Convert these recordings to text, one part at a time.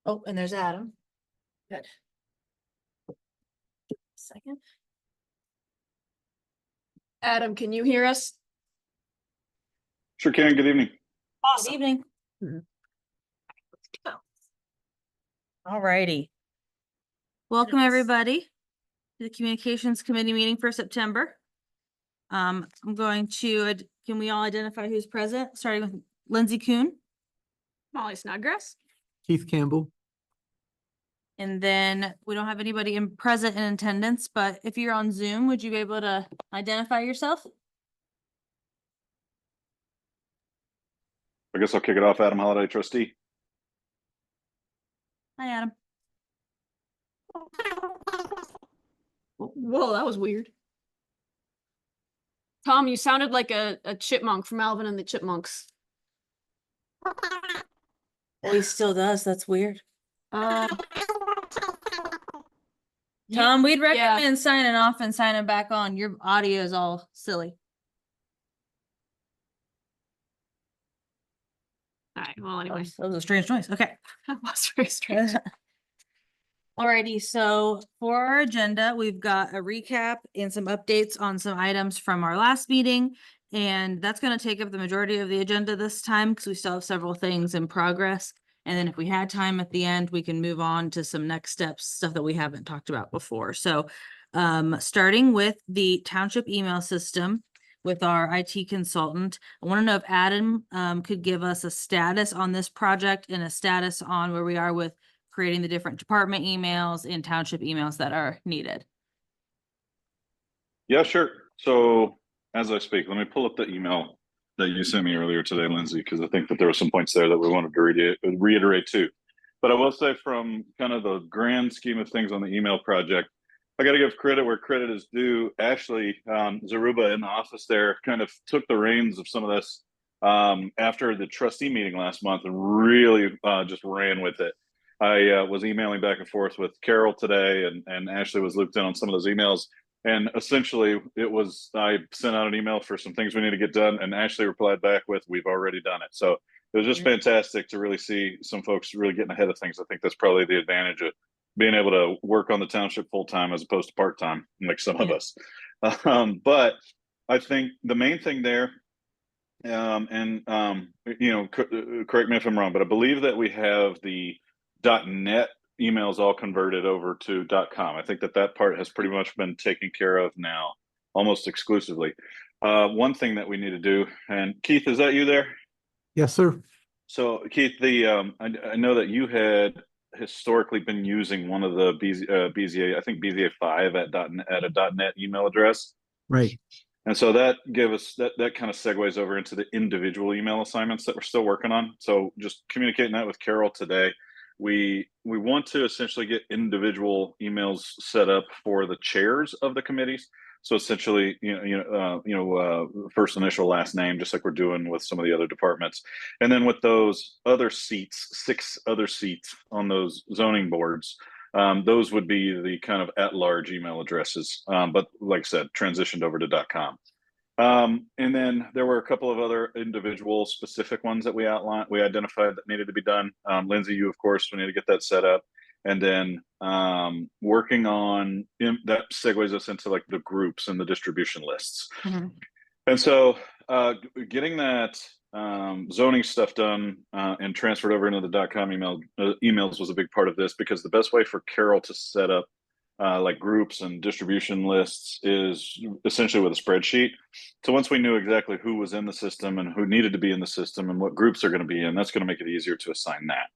Oh, and there's Adam. Good. Second. Adam, can you hear us? Sure can. Good evening. Awesome. Good evening. Let's go. All righty. Welcome, Yes. everybody, to the Communications Committee meeting for September. I'm going to, can we all identify who's present, starting with Lindsay Kuhn? Molly Snodgrass. Keith Campbell. And then we don't have anybody present in attendance, but if you're on Zoom, would you be able to identify yourself? I guess I'll kick it off. Adam Holliday, trustee. Hi, Adam. Whoa, that was weird. Tom, you sounded like a chipmunk from Alvin and the Chipmunks. Oh, he still does. That's weird. Yeah, Tom, we'd recommend signing off and signing back on. Your audio is all silly. all right, well, anyways, That was a strange noise. Okay. that was very strange. Alrighty, so for our agenda, we've got a recap and some updates on some items from our last meeting. And that's gonna take up the majority of the agenda this time because we still have several things in progress. And then if we had time at the end, we can move on to some next steps, stuff that we haven't talked about before. So starting with the township email system with our IT consultant, I want to know if Adam could give us a status on this project and a status on where we are with creating the different department emails and township emails that are needed. Yeah, sure. So as I speak, let me pull up the email that you sent me earlier today, Lindsay, because I think that there were some points there that we wanted to reiterate too. But I will say from kind of the grand scheme of things on the email project, I got to give credit where credit is due. Ashley Zaruba in the office there kind of took the reins of some of this after the trustee meeting last month and really just ran with it. I was emailing back and forth with Carol today, and Ashley was looped in on some of those emails. And essentially, it was I sent out an email for some things we need to get done, and Ashley replied back with, "We've already done it." So it was just fantastic to really see some folks really getting ahead of things. I think that's probably the advantage of being able to work on the township full time as opposed to part time, like some of us. But I think the main thing there, correct me if I'm wrong, but I believe that we have the .net emails all converted over to .com. I think that part has pretty much been taken care of now, almost exclusively. One thing that we need to do, and Keith, is that you there? Yes, sir. So Keith, I know that you had historically been using one of the BZA, I think BZA 5 at a .net email address. Right. And so that gave us that kind of segues over into the individual email assignments that we're still working on. So just communicating that with Carol today. We want to essentially get individual emails set up for the chairs of the committees. So essentially, first initial, last name, just like we're doing with some of the other departments. And then with those other seats, 6 other seats on those zoning boards, those would be the kind of at-large email addresses. But like I said, transitioned over to .com. And then there were a couple of other individual specific ones that we identified that needed to be done. Lindsay, you, of course, we need to get that set up. And then working on that segues us into like the groups and the distribution lists. Mm-hmm. And so getting that zoning stuff done and transferred over into the .com emails was a big part of this, because the best way for Carol to set up like groups and distribution lists is essentially with a spreadsheet. So once we knew exactly who was in the system and who needed to be in the system and what groups are going to be in, that's going to make it easier to assign that.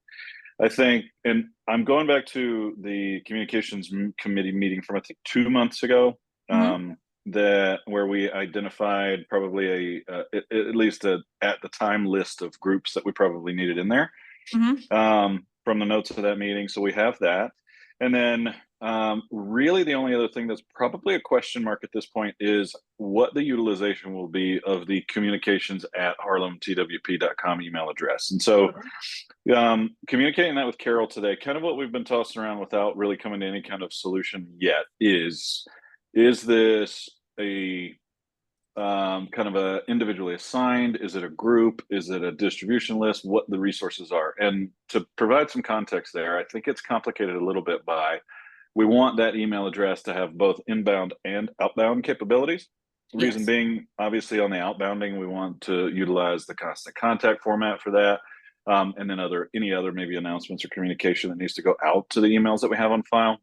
I think, and I'm going back to the communications committee meeting from I think 2 months ago, that where we identified probably at least at the time list of groups that we probably needed in there from the notes of that meeting. So we have that. And then really the only other thing that's probably a question mark at this point is what the utilization will be of the communications@harlemtwp.com email address. And so communicating that with Carol today, kind of what we've been tossing around without really coming to any kind of solution yet is this a kind of a individually assigned? Is it a group? Is it a distribution list? What the resources are? And to provide some context there, I think it's complicated a little bit by we want that email address to have both inbound and outbound capabilities. Reason Yes. being, obviously on the outbounding, we want to utilize the constant contact format for that. And then any other maybe announcements or communication that needs to go out to the emails that we have on file.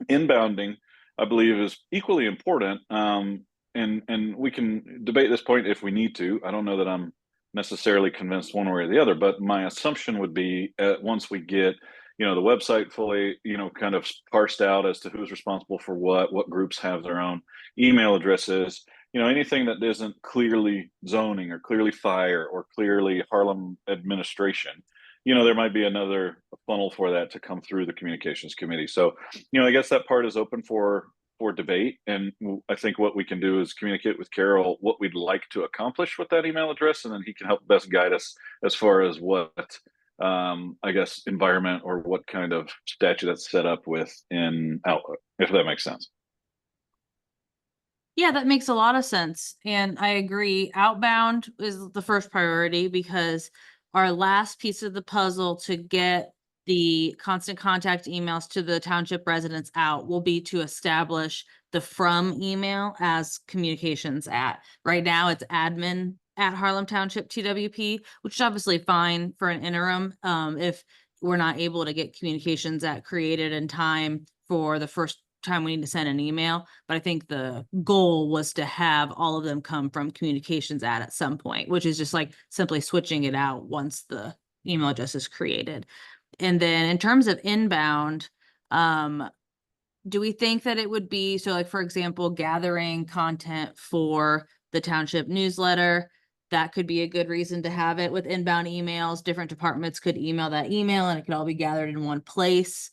Inbounding, I believe, is equally important. And we can debate this point if we need to. I don't know that I'm necessarily convinced one way or the other, but my assumption would be once we get the website fully kind of parsed out as to who's responsible for what groups have their own email addresses, anything that isn't clearly zoning or clearly fire or clearly Harlem administration, there might be another funnel for that to come through the communications committee. So I guess that part is open for debate, and I think what we can do is communicate with Carol what we'd like to accomplish with that email address, and then he can help best guide us as far as what I guess environment or what kind of statute that's set up with in Outlook, if that makes sense. Yeah, that makes a lot of sense. And I agree. Outbound is the first priority because our last piece of the puzzle to get the constant contact emails to the township residents out will be to establish the from email as communications at. Right now it's admin at Harlem Township TWP, which is obviously fine for an interim if we're not able to get communications at created in time for the first time we need to send an email. But I think the goal was to have all of them come from communications at some point, which is just like simply switching it out once the email address is created. And then in terms of inbound, do we think that it would be, so like, for example, gathering content for the township newsletter, that could be a good reason to have it with inbound emails. Different departments could email that email and it could all be gathered in one place.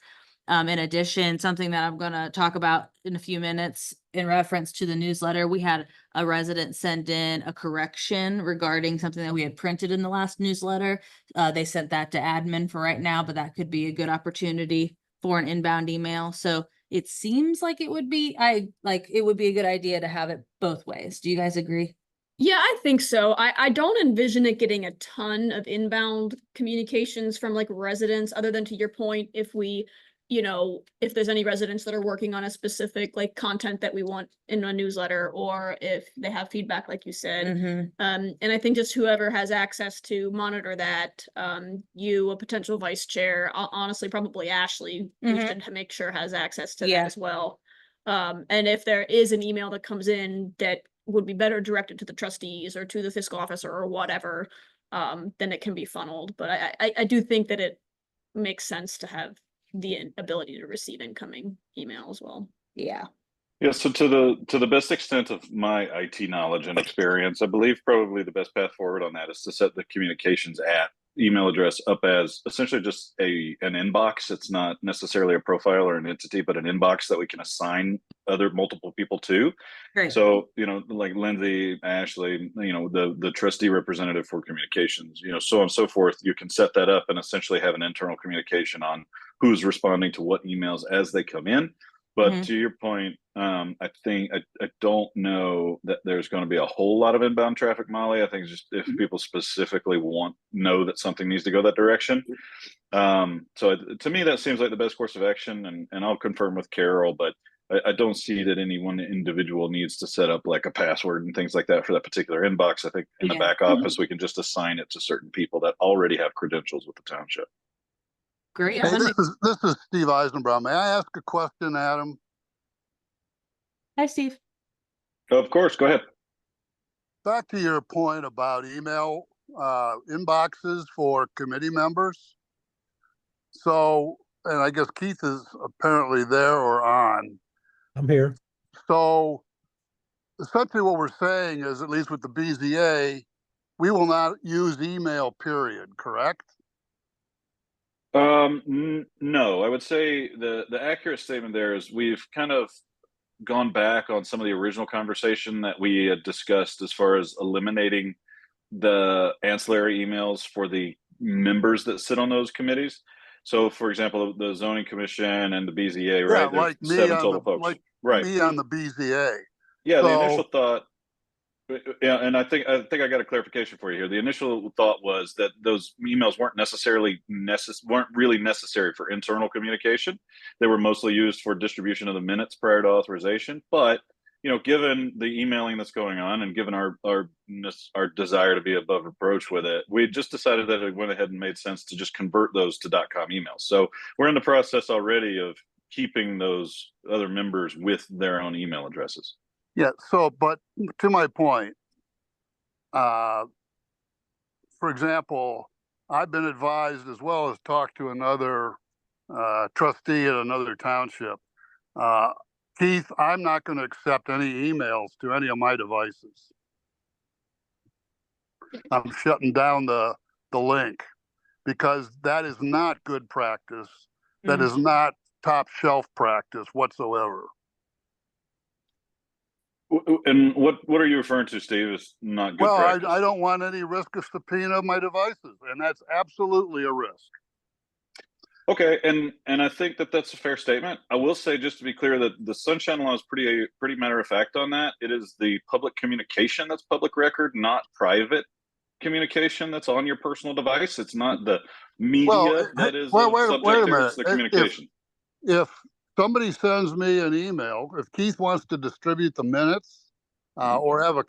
In addition, something that I'm going to talk about in a few minutes in reference to the newsletter, we had a resident send in a correction regarding something that we had printed in the last newsletter. They sent that to admin for right now, but that could be a good opportunity for an inbound email. So it seems like it would be a good idea to have it both ways. Do you guys agree? Yeah, I think so. I don't envision it getting a ton of inbound communications from like residents, other than to your point, if we, if there's any residents that are working on a specific like content that we want in a newsletter, or if they have feedback, like you said. And I think just whoever has access to monitor that, you, a potential vice chair, honestly, probably Ashley, we should make sure has access to that as well. And if there is an email that comes in that would be better directed to the trustees or to the fiscal officer or whatever, then it can be funneled. But I do think that it makes sense to have the ability to receive incoming email as well. Yeah. Yeah, so to the best extent of my IT knowledge and experience, I believe probably the best path forward on that is to set the communications at email address up as essentially just an inbox. It's not necessarily a profile or an entity, but an inbox that we can assign multiple people to. Great. So, like Lindsay, Ashley, the trustee representative for communications, so on and so forth, you can set that up and essentially have an internal communication on who's responding to what emails as they come in. But to your point, I think I don't know that there's going to be a whole lot of inbound traffic, Molly. I think just if people specifically know that something needs to go that direction. So to me, that seems like the best course of action, and I'll confirm with Carol, but I don't see that any one individual needs to set up like a password and things like that for that particular inbox. I think in the back office, we can just assign it to certain people that already have credentials with the township. Great. Hey, this is Steve Eisenbrow. May I ask a question, Adam? Hi, Steve. Of course, go ahead. Back to your point about email inboxes for committee members. So, and I guess Keith is apparently there or on. I'm here. So essentially what we're saying is, at least with the BZA, we will not use email, period, correct? No, I would say the accurate statement there is we've kind of gone back on some of the original conversation that we had discussed as far as eliminating the ancillary emails for the members that sit on those committees. So, for example, the zoning commission and the BZA, right? Yeah, like There's 7 total folks. like Right. me on the BZA. Yeah, So, the initial thought. Yeah, and I think I got a clarification for you here. The initial thought was that those emails weren't really necessary for internal communication. They were mostly used for distribution of the minutes prior to authorization. But given the emailing that's going on and given our desire to be above reproach with it, we just decided that it went ahead and made sense to just convert those to .com emails. So we're in the process already of keeping those other members with their own email addresses. Yeah, so, but to my point, for example, I've been advised as well as talked to another trustee at another township. Keith, I'm not going to accept any emails to any of my devices. I'm shutting down the link because that is not good practice. That is not top shelf practice whatsoever. And what are you referring to, Steve? Is not good Well, practice? I don't want any risk of subpoena of my devices, and that's absolutely a risk. Okay, and I think that that's a fair statement. I will say, just to be clear, that the Sunshine Law is pretty matter of fact on that. It is the public communication that's public record, not private communication that's on your personal device. It's not the media that is wait subject a here. minute. It's the communication. If somebody sends me an email, if Keith wants to distribute the minutes or have a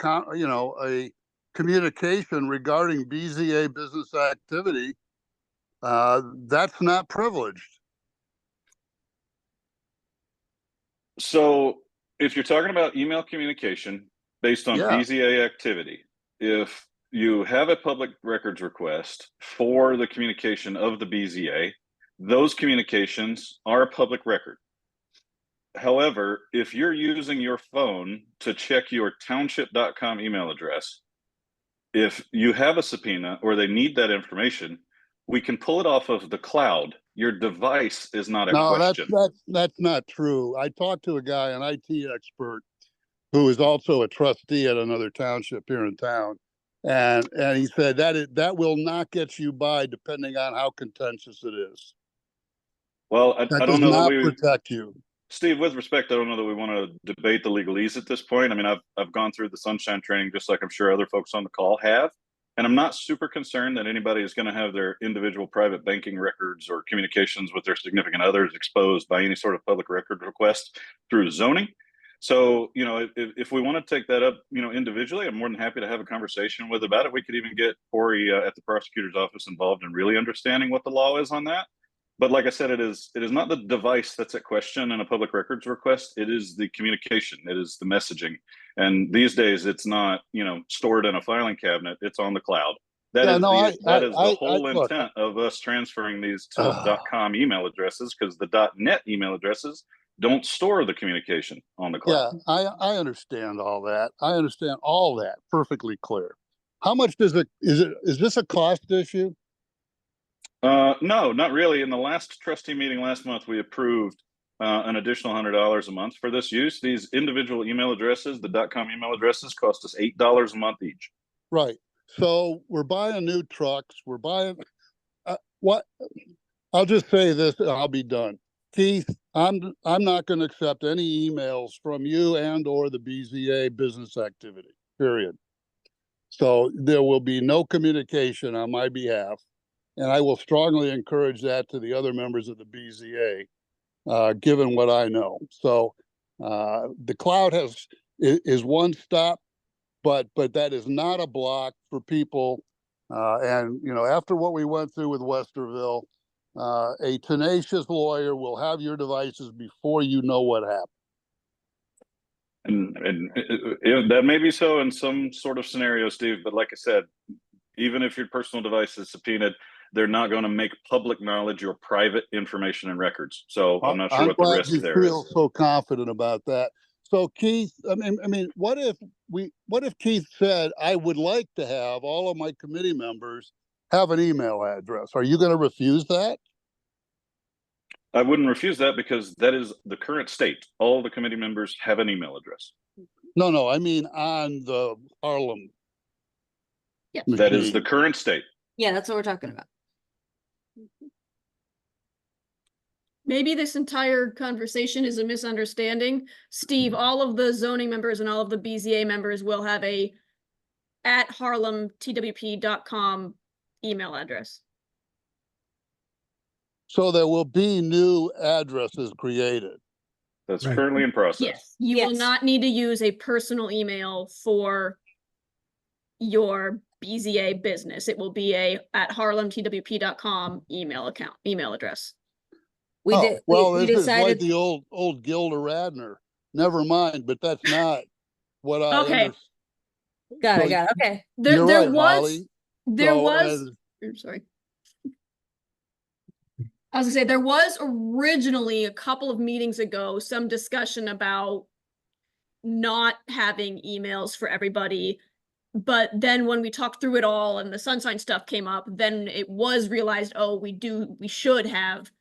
communication regarding BZA business activity, that's not privileged. So if you're talking about email communication based on BZA activity, if you have a public records request for the communication of the BZA, those communications are a public record. However, if you're using your phone to check your township.com email address, if you have a subpoena or they need that information, we can pull it off of the cloud. Your device is not a question. That's not true. I talked to a guy, an IT expert, who is also a trustee at another township here in town, and he said that will not get you by, depending on how contentious it is. Well, I don't know that we protect you. Steve, with respect, I don't know that we want to debate the legalese at this point. I mean, I've gone through the Sunshine training just like I'm sure other folks on the call have. And I'm not super concerned that anybody is going to have their individual private banking records or communications with their significant others exposed by any sort of public record request through zoning. So, if we want to take that up, individually, I'm more than happy to have a conversation with about it. We could even get Corey at the prosecutor's office involved in really understanding what the law is on that. But like I said, it is not the device that's at question in a public records request. It is the communication. It is the messaging. And these days, it's not stored in a filing cabinet. It's on the cloud. That is the whole intent of us transferring these to .com email addresses, because the .net email addresses don't store the communication on the cloud. Yeah, I understand all that. I understand all that perfectly clear. How much is this a cost issue? No, not really. In the last trustee meeting last month, we approved an additional $100 a month for this use. These individual email addresses, the .com email addresses, cost us $8 a month each. Right. So we're buying new trucks. We're buying what? I'll just say this, and I'll be done. Keith, I'm not going to accept any emails from you and or the BZA business activity. Period. So there will be no communication on my behalf. And I will strongly encourage that to the other members of the BZA, given what I know. So the cloud is one stop, but that is not a block for people. And after what we went through with Westerville, a tenacious lawyer will have your devices before you know what happened. And that may be so in some sort of scenario, Steve. But like I said, even if your personal device is subpoenaed, they're not going to make public knowledge your private information and records. So I'm not sure what the risk there is. I feel so confident about that. So Keith, I mean, what if Keith said, I would like to have all of my committee members have an email address? Are you going to refuse that? I wouldn't refuse that, because that is the current state. All the committee members have an email address. No, I mean on the Harlem. Yeah. That is the current state. Yeah, that's what we're talking about. Maybe this entire conversation is a misunderstanding. Steve, all of the zoning members and all of the BZA members will have a at harlemtwp.com email address. So there will be new addresses created. That's Right. currently in process. Yes, you will Yes. not need to use a personal email for your BZA business. It will be a at harlemtwp.com email address. We Oh, did, well, we this is like decided, the old Gilda Radner. Never mind, but that's not what I Okay. understand. got so it, okay. There, You're there right, was, Molly. there So, was, and- I'm sorry. I was gonna say, there was originally a couple of meetings ago, some discussion about not having emails for everybody. But then when we talked through it all and the Sunshine stuff came up, then it was realized, oh, we should have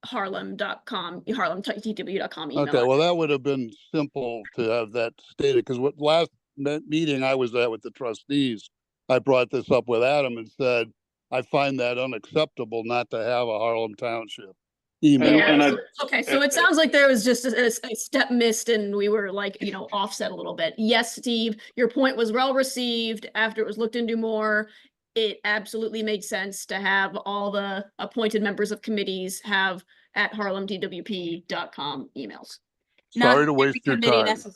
harlemtwp.com email. Okay, well, that would have been simple to have that stated, because what last meeting I was at with the trustees, I brought this up with Adam and said, I find that unacceptable not to have a Harlem Township email. And I- Okay, so it sounds like there was just a step missed and we were like, offset a little bit. Yes, Steve, your point was well received after it was looked into more. It absolutely made sense to have all the appointed members of committees have at harlemtwp.com emails. Not Sorry to every waste your committee time.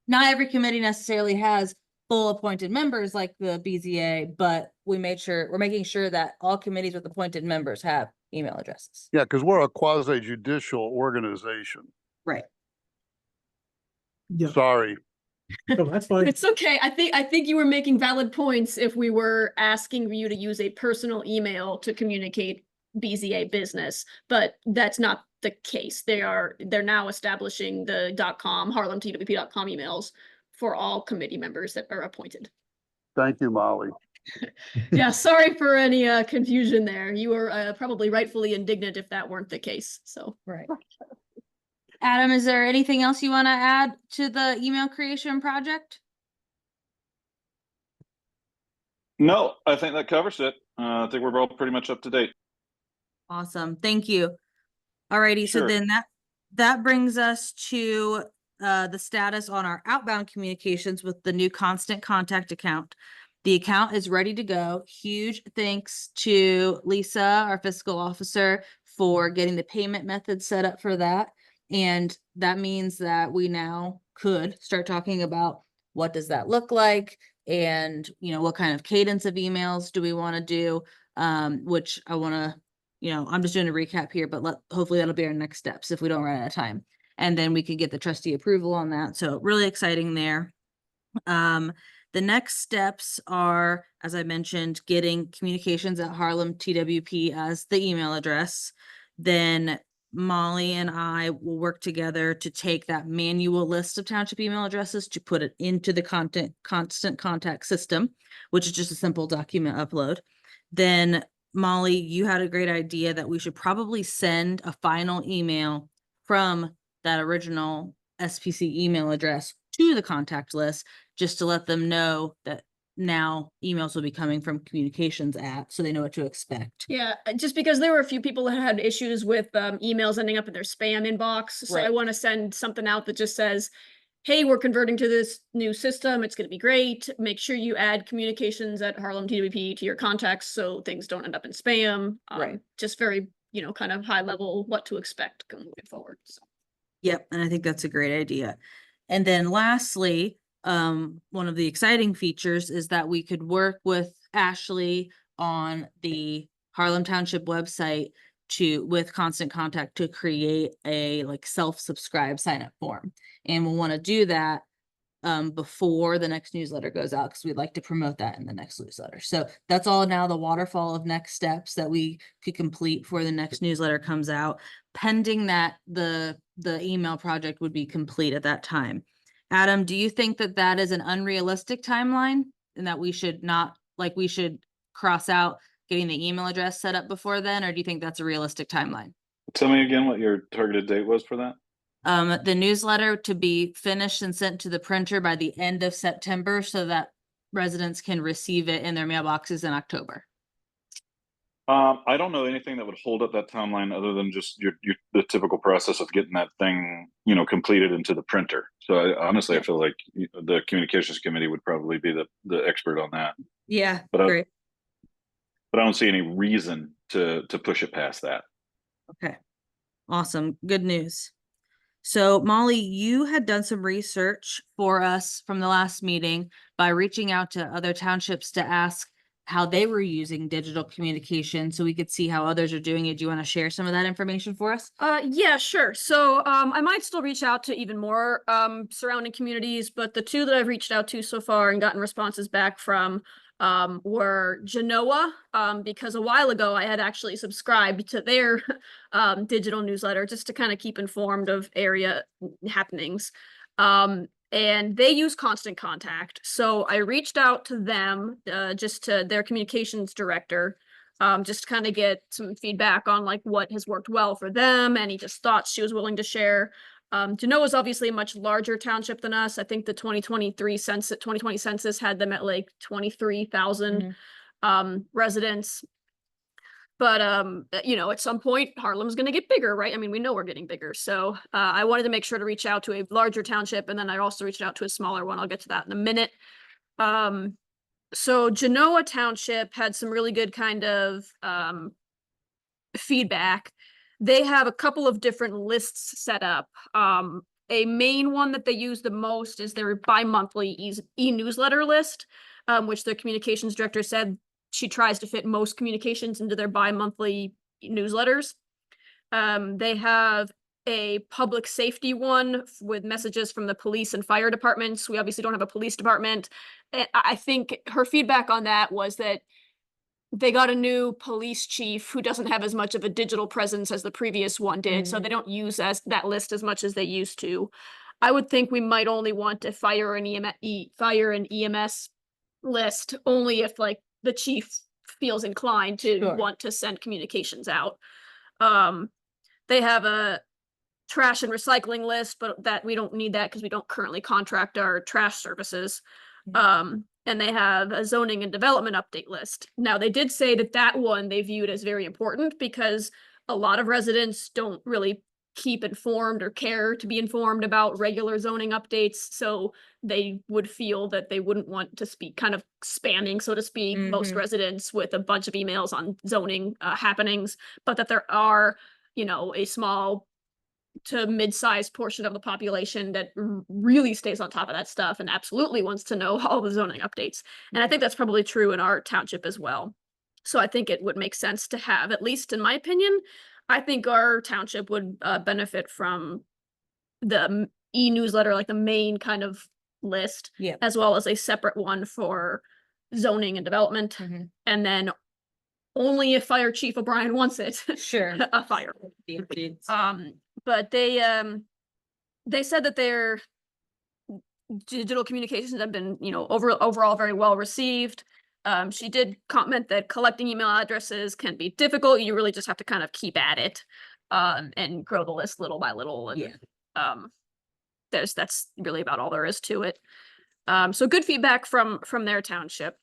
Not every committee necessarily has full appointed members like the BZA, but we're making sure that all committees with appointed members have email addresses. Yeah, because we're a quasi judicial organization. Right. Yeah, Sorry. so that's fine. It's okay. I think you were making valid points if we were asking you to use a personal email to communicate BZA business, but that's not the case. They're now establishing the harlemtwp.com emails for all committee members that are appointed. Thank you, Molly. Yeah, sorry for any confusion there. You were probably rightfully indignant if that weren't the case. So Right. Adam, is there anything else you want to add to the email creation project? No, I think that covers it. I think we're all pretty much up to date. Awesome, thank you. Alrighty, so Sure. then that brings us to the status on our outbound communications with the new constant contact account. The account is ready to go. Huge thanks to Lisa, our fiscal officer, for getting the payment method set up for that. And that means that we now could start talking about what does that look like, and what kind of cadence of emails do we want to do, which I want to, I'm just doing a recap here, but hopefully that'll be our next steps if we don't run out of time. And then we could get the trustee approval on that. So really exciting there. The next steps are, as I mentioned, getting communications at Harlem TWP as the email address. Then Molly and I will work together to take that manual list of township email addresses to put it into the constant contact system, which is just a simple document upload. Then Molly, you had a great idea that we should probably send a final email from that original SPC email address to the contact list, just to let them know that now emails will be coming from communications so they know what to expect. yeah, just because there were a few people that had issues with emails ending up in their spam inbox. So I Right. want to send something out that just says, hey, we're converting to this new system. It's going to be great. Make sure you add communications at Harlem TWP to your contacts so things don't end up in spam. Right. Just very, kind of high level what to expect moving forward. So. Yep, and I think that's a great idea. And then lastly, one of the exciting features is that we could work with Ashley on the Harlem Township website with Constant Contact to create a self-subscribe sign up form. And we'll want to do that before the next newsletter goes out, because we'd like to promote that in the next newsletter. So that's all now the waterfall of next steps that we could complete before the next newsletter comes out, pending that the email project would be complete at that time. Adam, do you think that that is an unrealistic timeline and that we should we should cross out getting the email address set up before then, or do you think that's a realistic timeline? Tell me again what your targeted date was for that. The newsletter to be finished and sent to the printer by the end of September so that residents can receive it in their mailboxes in October. I don't know anything that would hold up that timeline other than just the typical process of getting that thing, completed into the printer. So honestly, I feel like the communications committee would probably be the expert on that. Yeah, But great. but I don't see any reason to push it past that. Okay. Awesome. Good news. So Molly, you had done some research for us from the last meeting by reaching out to other townships to ask how they were using digital communication so we could see how others are doing it. Do you want to share some of that information for us? Yeah, sure. So I might still reach out to even more surrounding communities, but the two that I've reached out to so far and gotten responses back from were Genoa, because a while ago I had actually subscribed to their digital newsletter just to kind of keep informed of area happenings. And they use Constant Contact. So I reached out to them, just to their communications director, just kind of get some feedback on like what has worked well for them, any just thoughts she was willing to share. Genoa is obviously a much larger township than us. I think the 2020 census had them at like 23,000 residents. But at some point Harlem's going to get bigger, right? I mean, we know we're getting bigger. So I wanted to make sure to reach out to a larger township, and then I also reached out to a smaller one. I'll get to that in a minute. So Genoa Township had some really good kind of feedback. They have a couple of different lists set up. A main one that they use the most is their bi-monthly e-newsletter list, which their communications director said she tries to fit most communications into their bi-monthly newsletters. They have a public safety one with messages from the police and fire departments. We obviously don't have a police department. I think her feedback on that was that they got a new police chief who doesn't have as much of a digital presence as the previous one did, so they don't use that list as much as they used to. I would think we might only want to fire an EMS list only if like the chief feels inclined to want to send communications out. They have a trash and recycling list, but that we don't need that because we don't currently contract our trash services. And they have a zoning and development update list. Now, they did say that one they viewed as very important because a lot of residents don't really keep informed or care to be informed about regular zoning updates. So they would feel that they wouldn't want to speak kind of spamming, so to speak, most residents with a bunch of emails on zoning happenings, but that there are, a small to mid-sized portion of the population that really stays on top of that stuff and absolutely wants to know all the zoning updates. And I think that's probably true in our township as well. So I think it would make sense to have, at least in my opinion, I think our township would benefit from the e-newsletter, like the main kind of list, as well as a separate one for zoning and development. And then only if Fire Chief O'Brien wants it, a fire. But they said that their digital communications have been, overall very well received. She did comment that collecting email addresses can be difficult. You really just have to kind of keep at it, and grow the list little by little. And that's really about all there is to it. So good feedback from their township.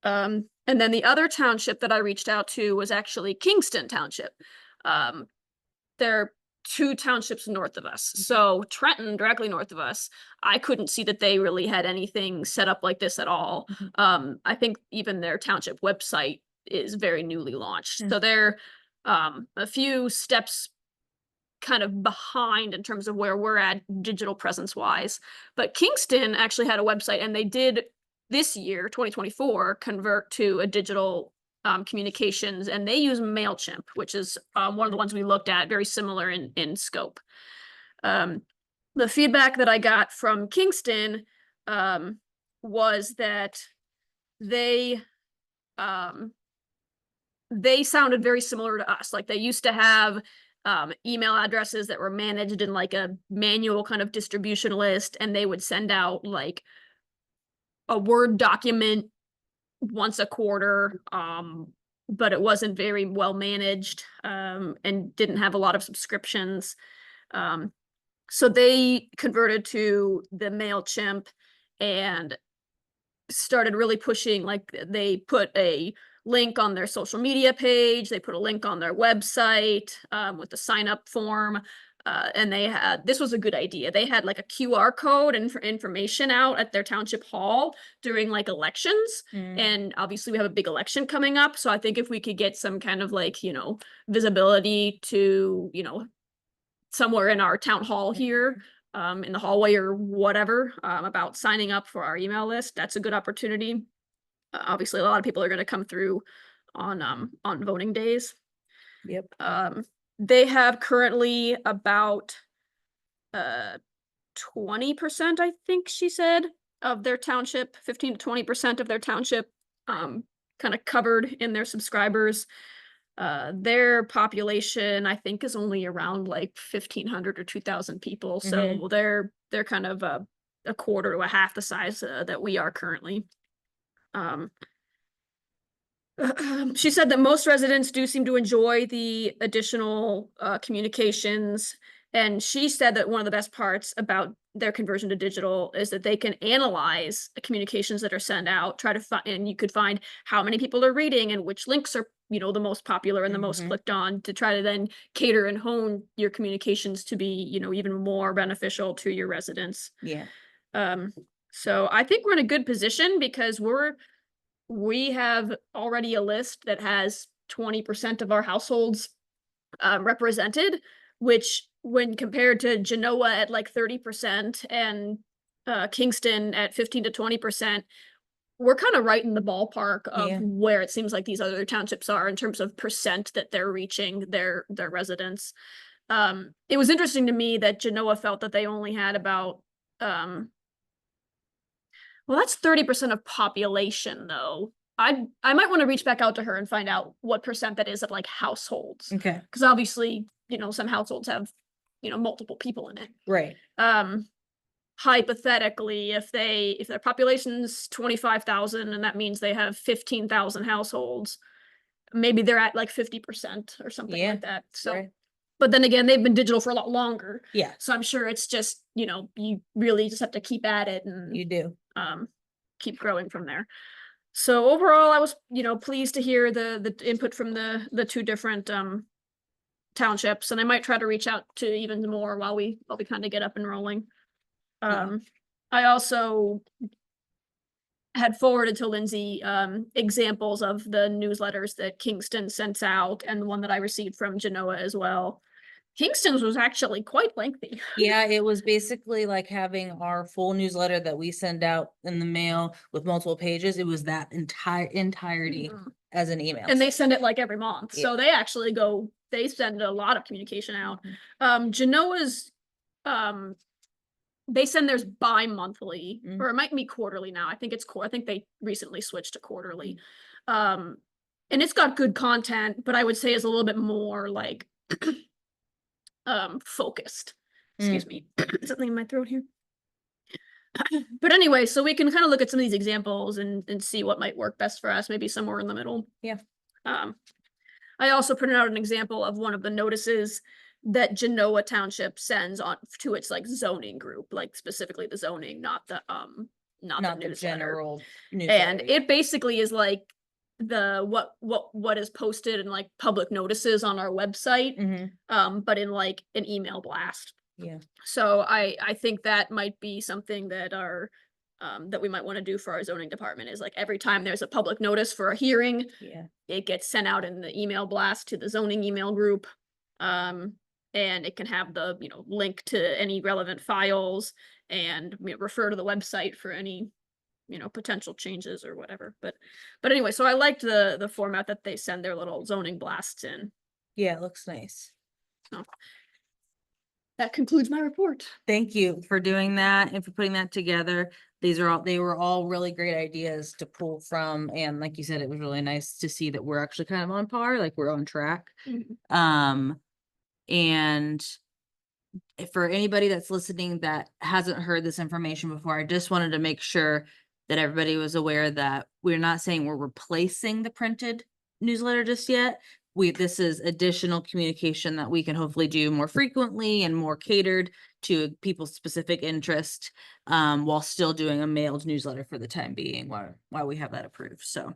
And then the other township that I reached out to was actually Kingston Township. There are two townships north of us. So Trenton, directly north of us, I couldn't see that they really had anything set up like this at all. I think even their township website is very newly launched. So they're a few steps kind of behind in terms of where we're at digital presence wise. But Kingston actually had a website, and they did this year, 2024, convert to a digital communications, and they use MailChimp, which is one of the ones we looked at, very similar in scope. The feedback that I got from Kingston was that they sounded very similar to us. Like they used to have email addresses that were managed in like a manual kind of distribution list, and they would send out like a Word document once a quarter, but it wasn't very well managed, and didn't have a lot of subscriptions. So they converted to the MailChimp and started really pushing, like they put a link on their social media page. They put a link on their website with the sign up form. And they had, this was a good idea. They had like a QR code and for information out at their township hall during like elections. Mm. And obviously we have a big election coming up. So I think if we could get some kind of like, you know, visibility to, you know, somewhere in our town hall here, in the hallway or whatever, about signing up for our email list, that's a good opportunity. Obviously, a lot of people are going to come through on voting days. Yep. They have currently about 20%, I think she said, of their township, 15 to 20% of their township kind of covered in their subscribers. Their population, I think, is only around like 1,500 or 2,000 people. So they're kind of a quarter to a half the size that we are currently. She said that most residents do seem to enjoy the additional communications. And she said that one of the best parts about their conversion to digital is that they can analyze the communications that are sent out, try to find, and you could find how many people are reading and which links are, you know, the most popular and the most clicked on, to try to then cater and hone your communications to be, you know, even more beneficial to your residents. Yeah. So I think we're in a good position because we have already a list that has 20% of our households represented, which when compared to Genoa at like 30% and Kingston at 15 to 20%, we're kind of right in the ballpark of where it seems like these other townships are in terms of percent that they're reaching their residents. It was interesting to me that Genoa felt that they only had about well, that's 30% of population, though. I might want to reach back out to her and find out what percent that is of like households. Okay. Because obviously, you know, some households have, you know, multiple people in it. Right. Hypothetically, if their population's 25,000 and that means they have 15,000 households, maybe they're at like 50% or something like that. So, Right. but then again, they've been digital for a lot longer. Yeah, So I'm sure it's just, you know, you really just have to keep at it and you do. keep growing from there. So overall, I was, you know, pleased to hear the input from the two different townships, and I might try to reach out to even more while we kind of get up and rolling. I also had forwarded to Lindsay examples of the newsletters that Kingston sends out and the one that I received from Genoa as well. Kingston's was actually quite lengthy. Yeah, it was basically like having our full newsletter that we send out in the mail with multiple pages. It was that entirety Mhm. as an email. And they send it like every month. Yeah. So they actually they send a lot of communication out. Genoa's, they send theirs bi-monthly, or it might be quarterly now. I think it's I think they recently switched to quarterly. And it's got good content, but I would say is a little bit more like focused. Excuse me. Something in my throat here. But anyway, so we can kind of look at some of these examples and see what might work best for us, maybe somewhere in the middle. Yeah. I also printed out an example of one of the notices that Genoa Township sends on to its like zoning group, like specifically the zoning, not the Not the newsletter. general And newsletter. it basically is like the what is posted in like public notices on our website, but in like an email blast. Yeah. So I think that might be something that that we might want to do for our zoning department, is like every time there's a public notice for a hearing, Yeah. it gets sent out in the email blast to the zoning email group. And it can have the, you know, link to any relevant files and, you know, refer to the website for any, you know, potential changes or whatever. But anyway, so I liked the format that they send their little zoning blasts in. Yeah, it looks nice. So that concludes my report. Thank you for doing that and for putting that together. They were all really great ideas to pull from. And like you said, it was really nice to see that we're actually kind of on par, like we're on track. And for anybody that's listening that hasn't heard this information before, I just wanted to make sure that everybody was aware that we're not saying we're replacing the printed newsletter just yet. This is additional communication that we can hopefully do more frequently and more catered to people's specific interest, while still doing a mailed newsletter for the time being while we have that approved. So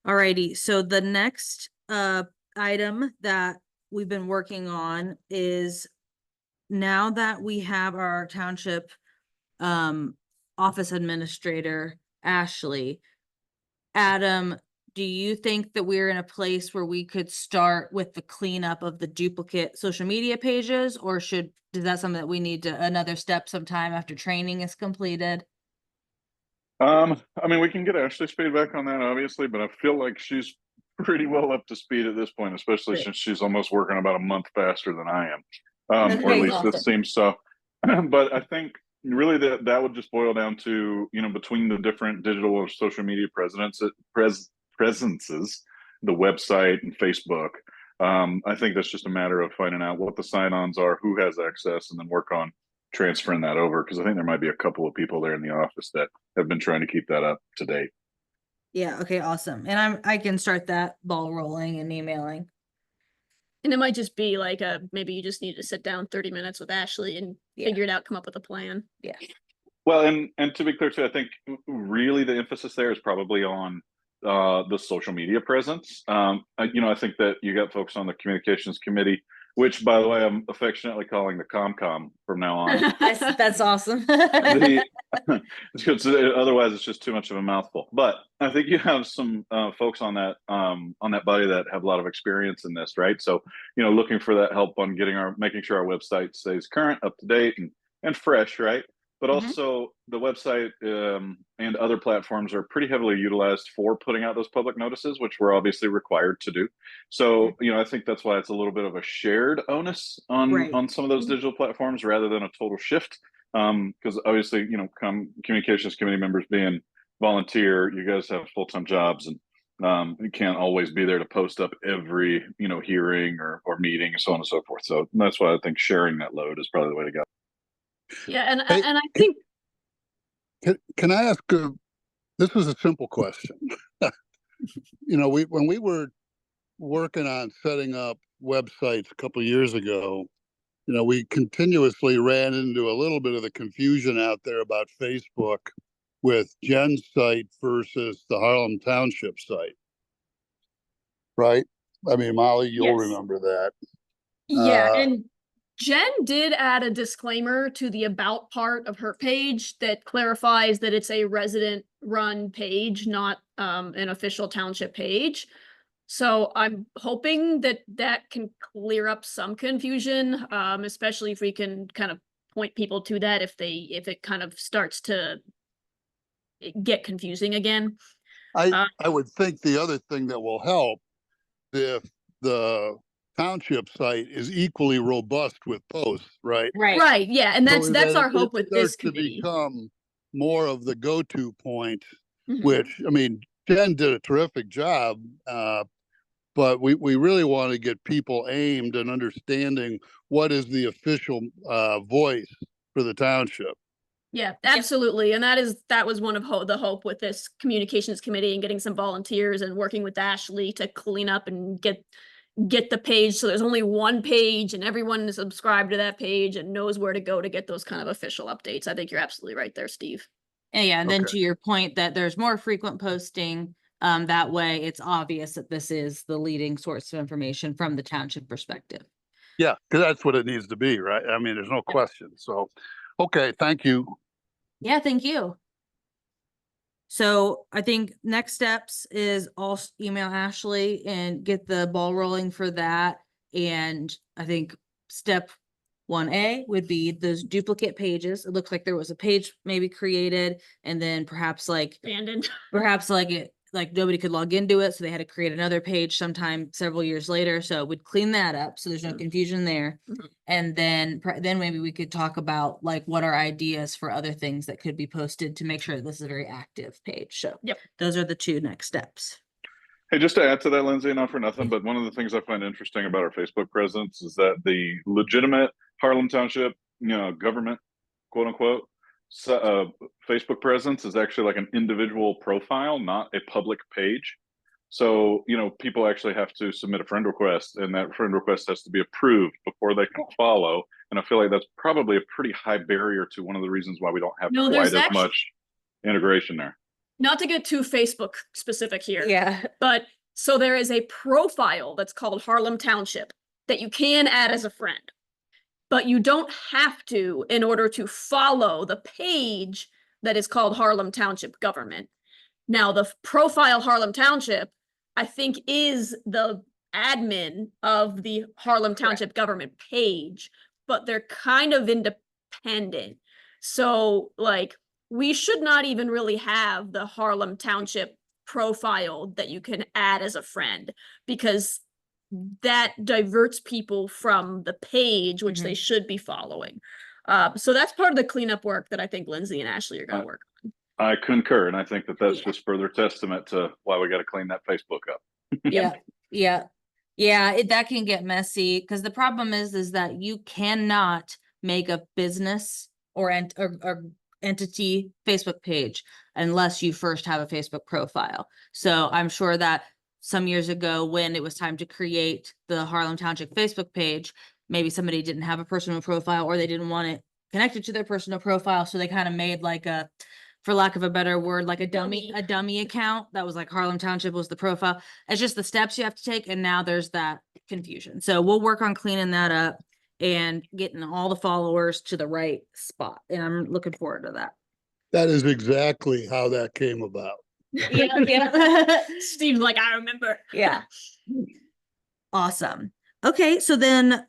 Alrighty, so the next item that we've been working on is now that we have our township office administrator, Ashley. Adam, do you think that we're in a place where we could start with the cleanup of the duplicate social media pages, or is that something that we need to another step sometime after training is completed? I mean, we can get Ashley's feedback on that, obviously, but I feel like she's pretty well up to speed at this point, especially Good. since she's almost working about a month faster than I am. That's Or at very least awesome. this seems so. But I think really that would just boil down to, between the different digital or social media presences, the website and Facebook. I think that's just a matter of finding out what the sign-ons are, who has access, and then work on transferring that over, because I think there might be a couple of people there in the office that have been trying to keep that up to date. Yeah, okay, awesome. And I can start that ball rolling and emailing. And it might just be like maybe you just need to sit down 30 minutes with Ashley and Yeah. figure it out, come up with a plan. Well, and to be clear too, I think really the emphasis there is probably on the social media presence. I think that you got folks on the communications committee, which, by the way, I'm affectionately calling the ComCom from now on. That's awesome. Because otherwise it's just too much of a mouthful. But I think you have some folks on that body that have a lot of experience in this, right? So, looking for that help on making sure our website stays current, up to date, and fresh, right? But Mhm. also the website and other platforms are pretty heavily utilized for putting out those public notices, which we're obviously required to do. So, I think that's why it's a little bit of a shared onus Right. on some of those digital platforms rather than a total shift. Because obviously, communications committee members being volunteer, you guys have full-time jobs, and you can't always be there to post up every, hearing or meeting and so on and so forth. So that's why I think sharing that load is probably the way to go. Yeah, and Hey, I think Can I ask this is a simple question. When we were working on setting up websites a couple of years ago, we continuously ran into a little bit of the confusion out there about Facebook with Jen's site versus the Harlem Township site. Right? I mean, Molly, you'll Yes. remember that. Yeah, and Jen did add a disclaimer to the about part of her page that clarifies that it's a resident run page, not an official township page. So I'm hoping that can clear up some confusion, especially if we can kind of point people to that if it kind of starts to get confusing again. I would think the other thing that will help if the township site is equally robust with posts, right? Right, yeah, and that's So that our it hope with this starts to committee. become more of the go-to point, Mhm. which, I mean, Jen did a terrific job, but we really want to get people aimed and understanding what is the official voice for the township. Yeah, absolutely. And that was one of the hope with this communications committee and getting some volunteers and working with Ashley to clean up and get the page. So there's only one page and everyone is subscribed to that page and knows where to go to get those kind of official updates. I think you're absolutely right there, Steve. And yeah, and then Okay. to your point that there's more frequent posting, that way it's obvious that this is the leading source of information from the township perspective. Yeah, because that's what it needs to be, right? I mean, there's no question. So, okay, thank you. Yeah, thank you. So I think next steps is I'll email Ashley and get the ball rolling for that. And I think step 1A would be those duplicate pages. It looks like there was a page maybe created and then perhaps Abandoned. like nobody could log into it. So they had to create another page sometime several years later. So we'd clean that up. So there's no confusion there. Mhm. And then maybe we could talk about like what are ideas for other things that could be posted to make sure that this is a very active page. So Yep. those are the two next steps. Hey, just to add to that, Lindsay, not for nothing, but one of the things I find interesting about our Facebook presence is that the legitimate Harlem Township, government, quote unquote, Facebook presence is actually like an individual profile, not a public page. So, people actually have to submit a friend request, and that friend request has to be approved before they can follow. And I feel like that's probably a pretty high barrier to one of the reasons why we don't have No, quite there's as actually- much integration there. not to get too Facebook specific here. Yeah. But so there is a profile that's called Harlem Township that you can add as a friend. But you don't have to in order to follow the page that is called Harlem Township Government. Now, the profile Harlem Township, I think, is the admin of the Harlem Township Government page, but they're kind of independent. So, like, we should not even really have the Harlem Township profile that you can add as a friend, because that diverts people from the page, which they should be following. So that's part of the cleanup work that I think Lindsay and Ashley are gonna work. I concur, and I think that that's Yeah. just further testament to why we got to clean that Facebook up. Yeah, yeah, yeah, that can get messy, because the problem is that you cannot make a business or entity Facebook page unless you first have a Facebook profile. So I'm sure that some years ago, when it was time to create the Harlem Township Facebook page, maybe somebody didn't have a personal profile, or they didn't want it connected to their personal profile, so they kind of made like a, for lack of a better word, like a dummy account that was like Harlem Township was the profile. It's just the steps you have to take, and now there's that confusion. So we'll work on cleaning that up and getting all the followers to the right spot, and I'm looking forward to that. That is exactly how that came about. Yeah, yeah. Steve's like, I remember. Yeah. Awesome. Okay, so then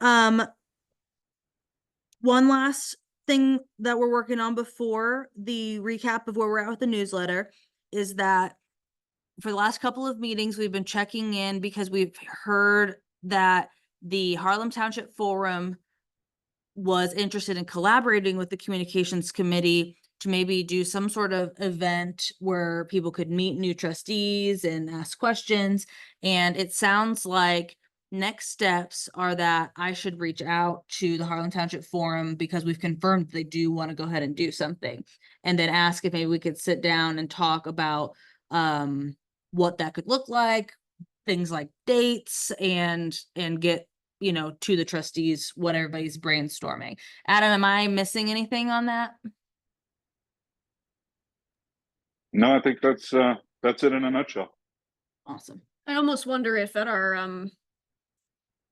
one last thing that we're working on before the recap of where we're at with the newsletter is that for the last couple of meetings, we've been checking in because we've heard that the Harlem Township Forum was interested in collaborating with the communications committee to maybe do some sort of event where people could meet new trustees and ask questions. And it sounds like next steps are that I should reach out to the Harlem Township Forum, because we've confirmed they do want to go ahead and do something, and then ask if maybe we could sit down and talk about what that could look like, things like dates, and get, you know, to the trustees what everybody's brainstorming. Adam, am I missing anything on that? No, I think that's it in a nutshell. Awesome. I almost wonder if at our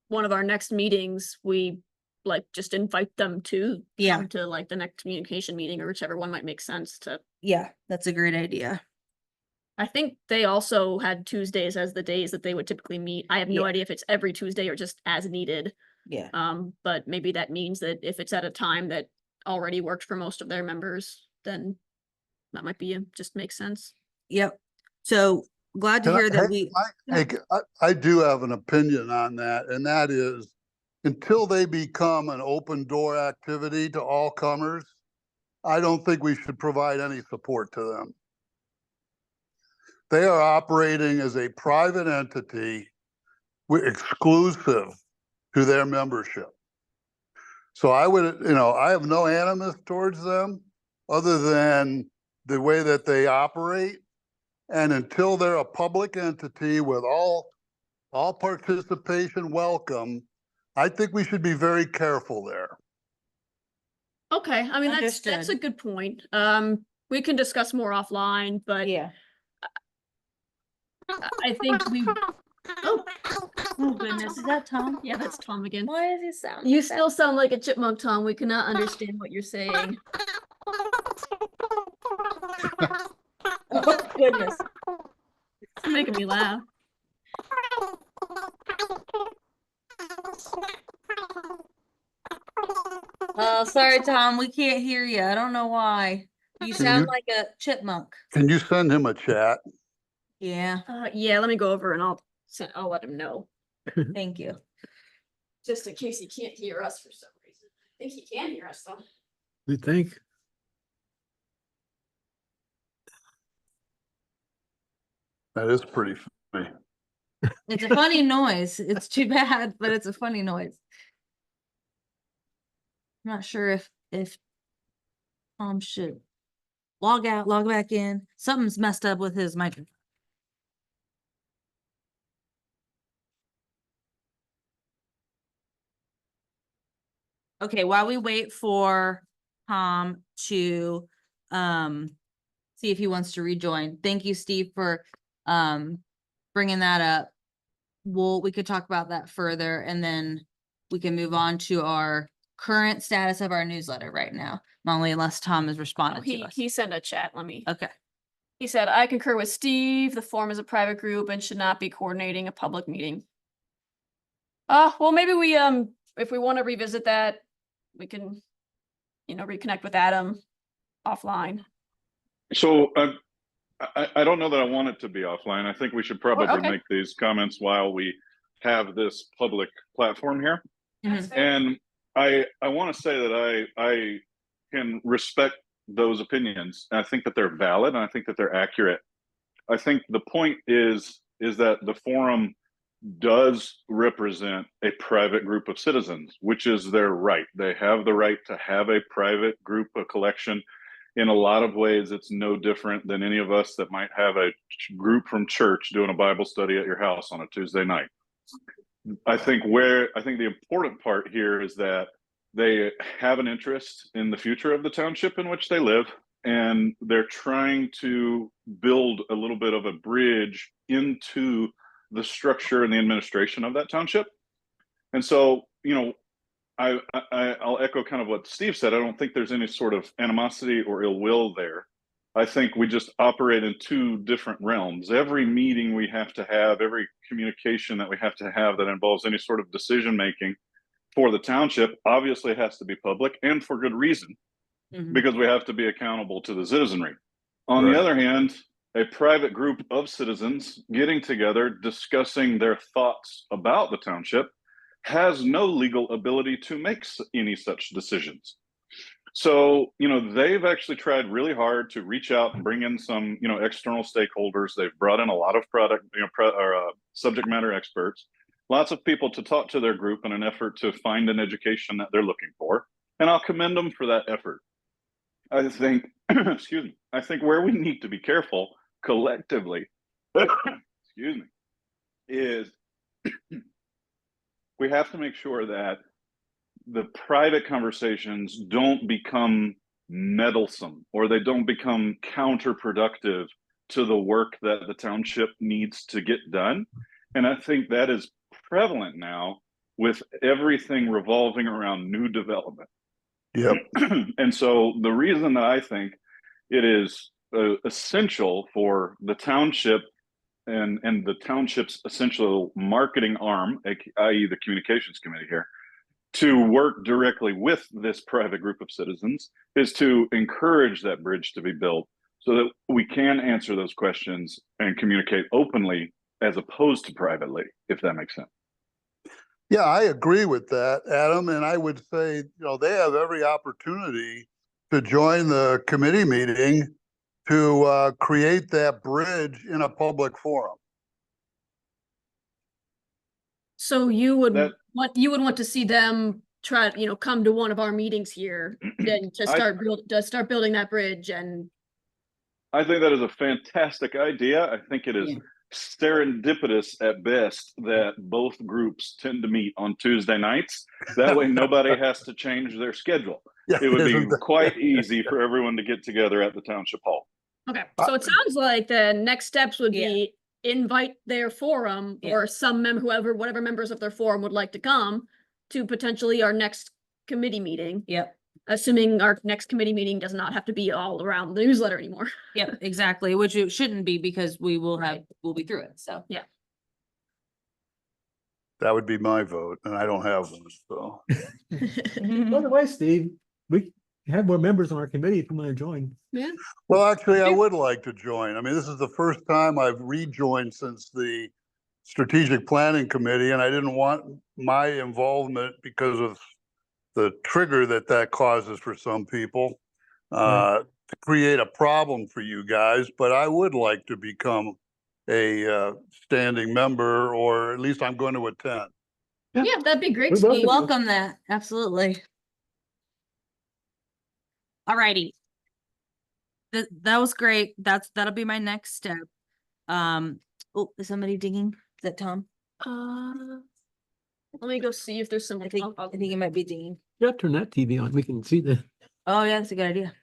one of our next meetings, we like just invite them to Yeah. come to like the next communication meeting, or whichever one might make sense to. Yeah, that's a great idea. I think they also had Tuesdays as the days that they would typically meet. I have no Yeah. idea if it's every Tuesday or just as needed. Yeah. But maybe that means that if it's at a time that already worked for most of their members, then that might be, just makes sense. Yep. So glad to Can I- hear that hey, we, I do have an opinion on that, and that is, until they become an open door activity to all comers, I don't think we should provide any support to them. They are operating as a private entity exclusive to their membership. So I would, I have no animus towards them other than the way that they operate. And until they're a public entity with all participation welcome, I think we should be very careful there. Okay, I mean, that's a Understood. good point. We can discuss more offline, but yeah. I think we, oh, Oh goodness, is that Tom? yeah, that's Tom again. Why does he sound? You still sound like a chipmunk, Tom. We cannot understand what you're saying. Oh goodness. It's making me laugh. Oh, sorry, Tom. We can't hear you. I don't know why. You sound like a chipmunk. Can you send him a chat? Yeah, Yeah, let me go over and I'll let him know, thank you. just in case he can't hear us for some reason. I think he can hear us though. You think? That is pretty funny. It's a funny noise. It's too bad, but it's a funny noise. I'm not sure if Tom should log out, log back in. Something's messed up with his microphone. Okay, while we wait for Tom to see if he wants to rejoin. Thank you, Steve, for bringing that up. We could talk about that further, and then we can move on to our current status of our newsletter right now. Molly, unless Tom has responded to us. He sent a chat. Let me. Okay. He said, I concur with Steve. The forum is a private group and should not be coordinating a public meeting. Well, maybe we, if we want to revisit that, we can, reconnect with Adam offline. So I don't know that I want it to be offline. I think we should probably okay. make these comments while we have this public platform here. That's fair. And I want to say that I can respect those opinions. I think that they're valid, and I think that they're accurate. I think the point is that the forum does represent a private group of citizens, which is their right. They have the right to have a private group, a collection. In a lot of ways, it's no different than any of us that might have a group from church doing a Bible study at your house on a Tuesday night. I think the important part here is that they have an interest in the future of the township in which they live, and they're trying to build a little bit of a bridge into the structure and the administration of that township. And so, I'll echo kind of what Steve said. I don't think there's any sort of animosity or ill will there. I think we just operate in two different realms. Every meeting we have to have, every communication that we have to have that involves any sort of decision making for the township obviously has to be public, and for good reason, because we have to be accountable to the citizenry. On the other hand, a private group of citizens getting together, discussing their thoughts about the township, has no legal ability to make any such decisions. So, they've actually tried really hard to reach out and bring in some, external stakeholders. They've brought in a lot of subject matter experts, lots of people to talk to their group in an effort to find an education that they're looking for. And I'll commend them for that effort. I think, excuse me, I think where we need to be careful collectively, excuse me, is we have to make sure that the private conversations don't become meddlesome, or they don't become counterproductive to the work that the township needs to get done. And I think that is prevalent now with everything revolving around new development. Yep. And so the reason that I think it is essential for the township and the township's essential marketing arm, i.e. the communications committee here, to work directly with this private group of citizens is to encourage that bridge to be built so that we can answer those questions and communicate openly as opposed to privately, if that makes sense. Yeah, I agree with that, Adam. And I would say, they have every opportunity to join the committee meeting to create that bridge in a public forum. So you would That- want to see them try, come to one of our meetings here and to start building that bridge. And I think that is a fantastic idea. I think it is serendipitous at best that both groups tend to meet on Tuesday nights. That way nobody has to change their schedule. Yeah, It would be quite easy for everyone to get together at the township hall. okay, so it sounds like the next steps would be invite their forum or whatever members of their forum would like to come to potentially our next committee meeting. Yep. Assuming our next committee meeting does not have to be all around the newsletter anymore. Yep, exactly, which it shouldn't be, because we'll be through it, so. Yeah. That would be my vote, and I don't have one, so. By the way, Steve, we have more members on our committee if you want to join. Yeah. Well, actually, I would like to join. I mean, this is the first time I've rejoined since the Strategic Planning Committee, and I didn't want my involvement because of the trigger that causes for some people to create a problem for you guys. But I would like to become a standing member, or at least I'm going to attend. Yeah, that'd be great. We Steve. We welcome that, absolutely. Alrighty. That was great. That'll be my next step. Oh, is somebody digging? Is that Tom? Let me go see if there's some. I think it might be dinging. You have to turn that TV on. We can see the. Oh, yeah, that's a good idea.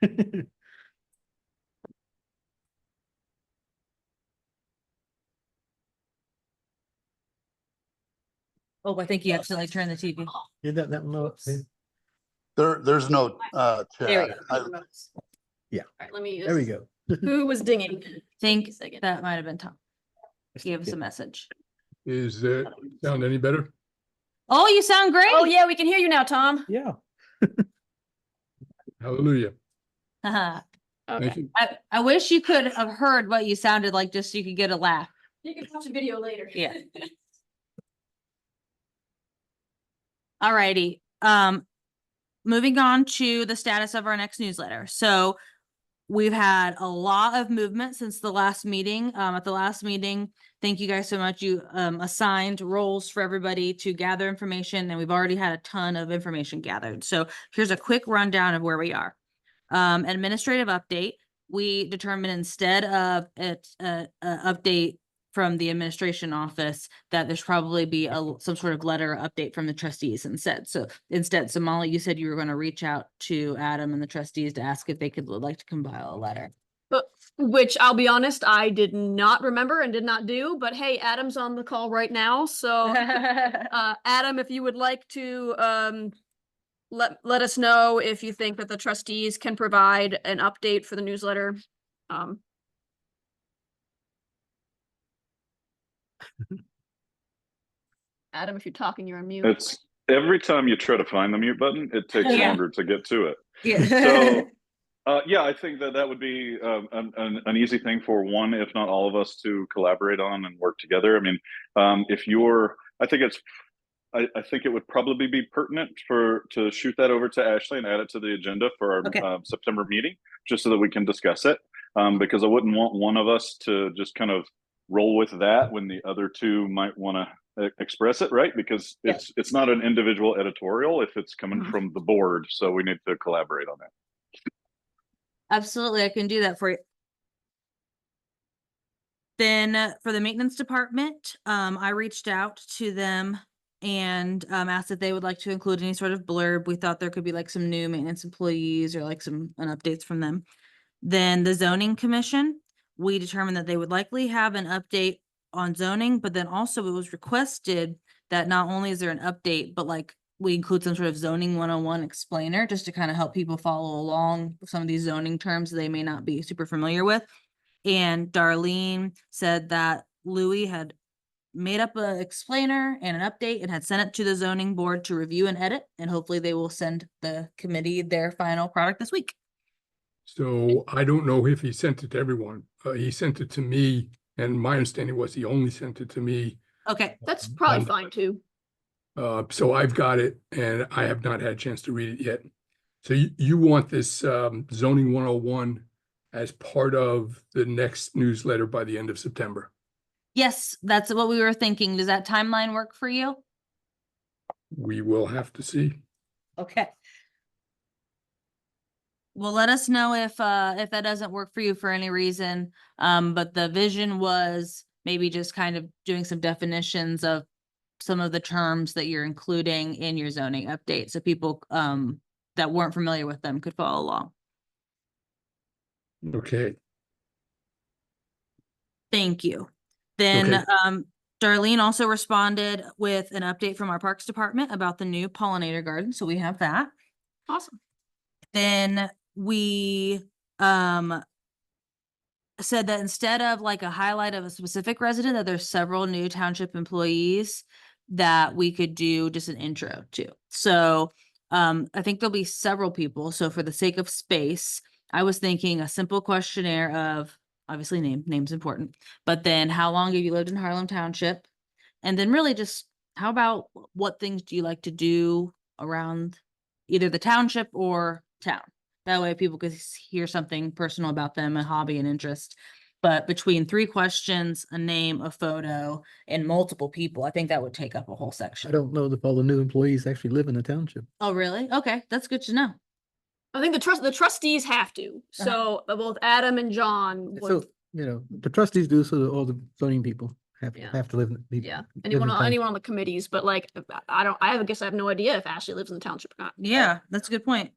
Oh, I think you accidentally turned the TV. Yeah, that no, There's no, There we chat. go. Yeah. All right, let me. there we go. Who was dinging? Think Second. that might have been Tom. Gave us a message. Is that sound any better? Oh, you sound great. Oh, yeah, we can hear you now, Tom. Yeah. Hallelujah. Yeah. Okay. Thank you. I wish you could have heard what you sounded like just so you could get a laugh. You can watch the video later. Yeah. Alrighty, moving on to the status of our next newsletter. So we've had a lot of movement since the last meeting. At the last meeting, thank you guys so much. You assigned roles for everybody to gather information, and we've already had a ton of information gathered. So here's a quick rundown of where we are. Administrative update. We determined instead of a update from the administration office that there's probably be some sort of letter update from the trustees instead. So Molly, you said you were going to reach out to Adam and the trustees to ask if they would like to compile a letter. Which I'll be honest, I did not remember and did not do, but hey, Adam's on the call right now. So Adam, if you would like to let us know if you think that the trustees can provide an update for the newsletter. Adam, if you're talking, you're on mute. It's every time you try to find the mute button, it takes Yeah. longer to get to it. Yeah. So, yeah, I think that would be an easy thing for one, if not all of us, to collaborate on and work together. I mean, I think it would probably be pertinent to shoot that over to Ashley and add it to the agenda for our Okay. September meeting, just so that we can discuss it. Because I wouldn't want one of us to just kind of roll with that when the other two might want to express it, right? Because it's not an individual editorial if it's coming Mhm. from the board, so we need to collaborate on that. Absolutely, I can do that for you. Then for the maintenance department, I reached out to them and asked if they would like to include any sort of blurb. We thought there could be like some new maintenance employees or like some updates from them. Then the zoning commission, we determined that they would likely have an update on zoning, but then also it was requested that not only is there an update, but like we include some sort of zoning 101 explainer just to kind of help people follow along with some of these zoning terms they may not be super familiar with. And Darlene said that Louis had made up an explainer and an update and had sent it to the zoning board to review and edit, and hopefully they will send the committee their final product this week. So I don't know if he sent it to everyone. He sent it to me, and my understanding was he only sent it to me. Okay, That's probably Um, fine too. So I've got it, and I have not had a chance to read it yet. So you want this zoning 101 as part of the next newsletter by the end of September? yes, that's what we were thinking. Does that timeline work for you? We will have to see. Okay. Well, let us know if that doesn't work for you for any reason. But the vision was maybe just kind of doing some definitions of some of the terms that you're including in your zoning update, so people that weren't familiar with them could follow along. Okay. Thank you. Then Okay. Darlene also responded with an update from our Parks Department about the new pollinator garden, so we have that. Awesome. Then we said that instead of like a highlight of a specific resident, that there's several new township employees that we could do just an intro to. So I think there'll be several people. So for the sake of space, I was thinking a simple questionnaire of obviously name's important, but then how long have you lived in Harlem Township? And then really just how about what things do you like to do around either the township or town? That way people could hear something personal about them, a hobby and interest. But between 3 questions, a name, a photo, and multiple people, I think that would take up a whole I section. don't know if all the new employees actually live in the township. Oh, really? Okay, that's good to know. I think the trustees have to. So both Adam and John So, would, the trustees do, so all the zoning people Yeah. have to live. yeah, live in anyone town. on the committees, but like, I guess I have no idea if Ashley lives in the township or not. Yeah, that's a good point.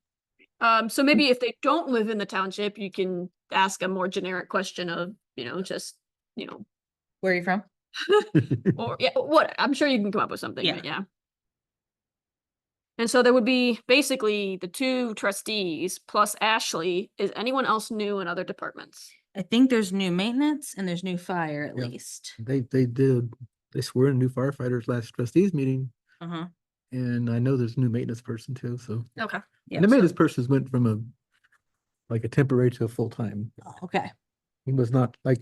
So maybe if they don't live in the township, you can ask a more generic question of, just, Where are you from? Or, yeah, what, I'm sure you can come up with something, Yeah. but yeah. And so there would be basically the 2 trustees plus Ashley. Is anyone else new in other departments? I think there's new maintenance and there's new fire at Yeah. least. They swore in new firefighters last trustees meeting, Uh-huh. and I know there's a new maintenance person too, so. Okay. Yeah, And the so- maintenance person went from a temporary to a full-time. Okay. He was not like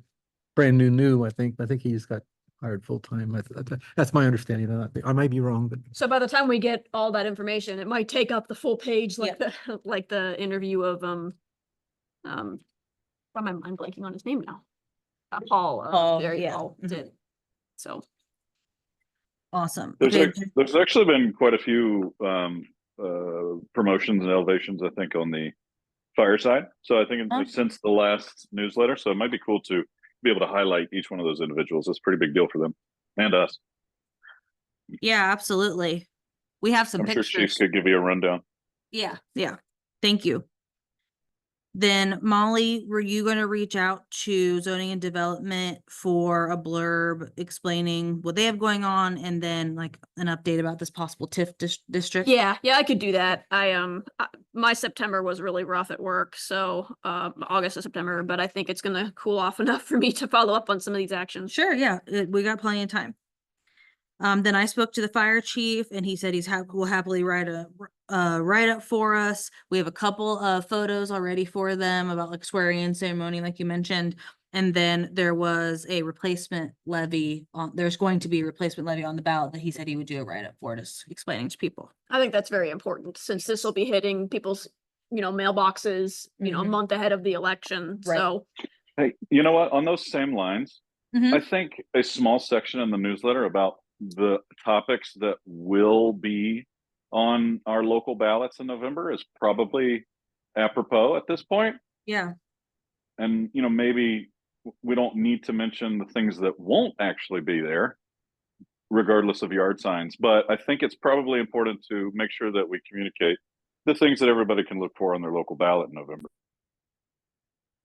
brand new, I think. I think he just got hired full-time. That's my understanding. I might be wrong, but So by the time we get all that information, it might take up the full page like the like the interview of I'm blanking on his name now. Paul, Paul, there you yeah. go, Mhm. did. So, Awesome. There's Okay, ac- there's actually been quite a few promotions and elevations, I think, on the fire side. So I think Huh? since the last newsletter, so it might be cool to be able to highlight each one of those individuals. It's a pretty big deal for them and us. yeah, absolutely. We have some I'm sure Chief pictures. could give you a rundown. Yeah, yeah. Thank you. Then Molly, were you gonna reach out to zoning and development for a blurb explaining what they have going on and then like an update about this possible TIF district? yeah, I could do that. My September was really rough at work, so, August to September, but I think it's gonna cool off enough for me to follow up on some of these actions. Sure, yeah, we got plenty of time. Then I spoke to the fire chief and he said will happily write a write-up for us. We have a couple of photos already for them about like swearing in ceremony, like you mentioned. And then there was a replacement levy there's going to be a replacement levy on the ballot that he said he would do a write-up for us, explaining to people. I think that's very important, since this will be hitting people's, mailboxes, a Mhm. month ahead of the election, Right. so. Hey, you know what? On those same lines, Mhm. I think a small section in the newsletter about the topics that will be on our local ballots in November is probably apropos at this point. Yeah, And, maybe we don't need to mention the things that won't actually be there, regardless of yard signs. But I think it's probably important to make sure that we communicate the things that everybody can look for on their local ballot in November.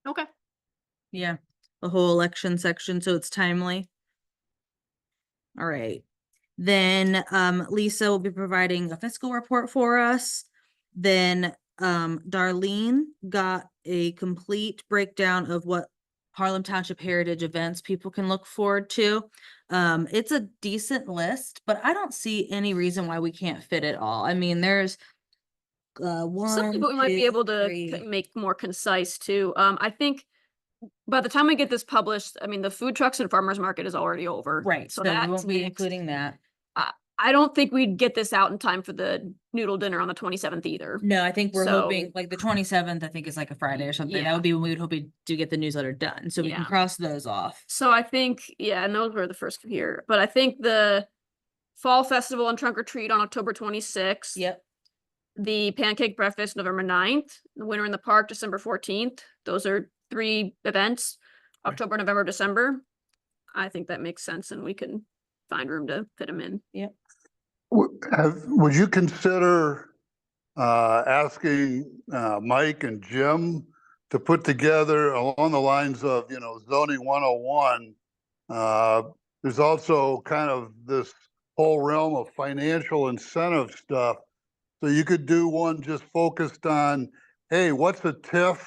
Okay. yeah, the whole election section, so it's timely. All right. Then Lisa will be providing a fiscal report for us. Then Darlene got a complete breakdown of what Harlem Township Heritage events people can look forward to. It's a decent list, but I don't see any reason why we can't fit it all. I mean, there's one, Something that we might be two, able to three. make more concise too. I think by the time we get this published, I mean, the food trucks and farmers market is already over. Right, so we that's won't be next. including that. I don't think we'd get this out in time for the noodle dinner on the 27th either. No, I think we're hoping So- like the 27th, I think is like a Friday or something. That Yeah. would be when we would hope to get the newsletter done. So we can Yeah. cross those off. So I think, yeah, and those were the first here, but I think the fall festival and trunk or treat on October 26th. Yep. The pancake breakfast November 9th, the winter in the park December 14th. Those are 3 events, Right. October, November, December. I think that makes sense and we can find room to fit them in. Would you consider asking Mike and Jim to put together along the lines of, zoning 101? There's also kind of this whole realm of financial incentive stuff. So you could do one just focused on, hey, what's a TIF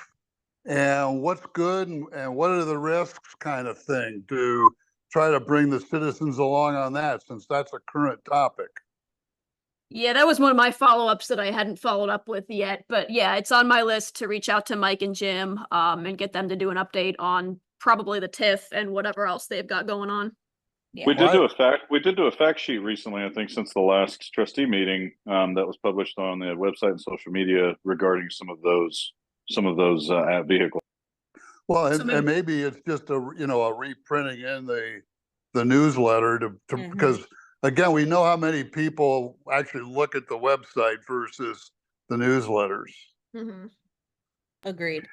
and what's good and what are the risks kind of thing, to try to bring the citizens along on that, since that's a current topic. Yeah, that was one of my follow-ups that I hadn't followed up with yet, but yeah, it's on my list to reach out to Mike and Jim, and get them to do an update on probably the TIF and whatever else they've got going on. We did Right. do a fact sheet recently, I think, since the last trustee meeting, that was published on the website and social media regarding some of those vehicles. Well, So and maybe it's just a reprinting in the newsletter to Mhm. because again, we know how many people actually look at the website versus the newsletters. Mhm. Agreed.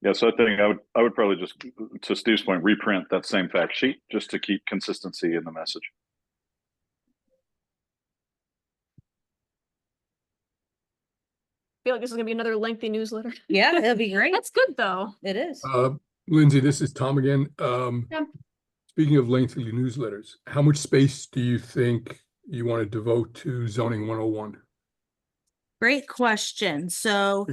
Yeah, so I think I would probably just, to Steve's point, reprint that same fact sheet just to keep consistency in the message. Feel like this is gonna be another lengthy newsletter. Yeah, that'd be great. That's good though. It is. Lindsay, this is Tom again. Yeah. speaking of lengthy newsletters, how much space do you think you want to devote to zoning 101? Great question. So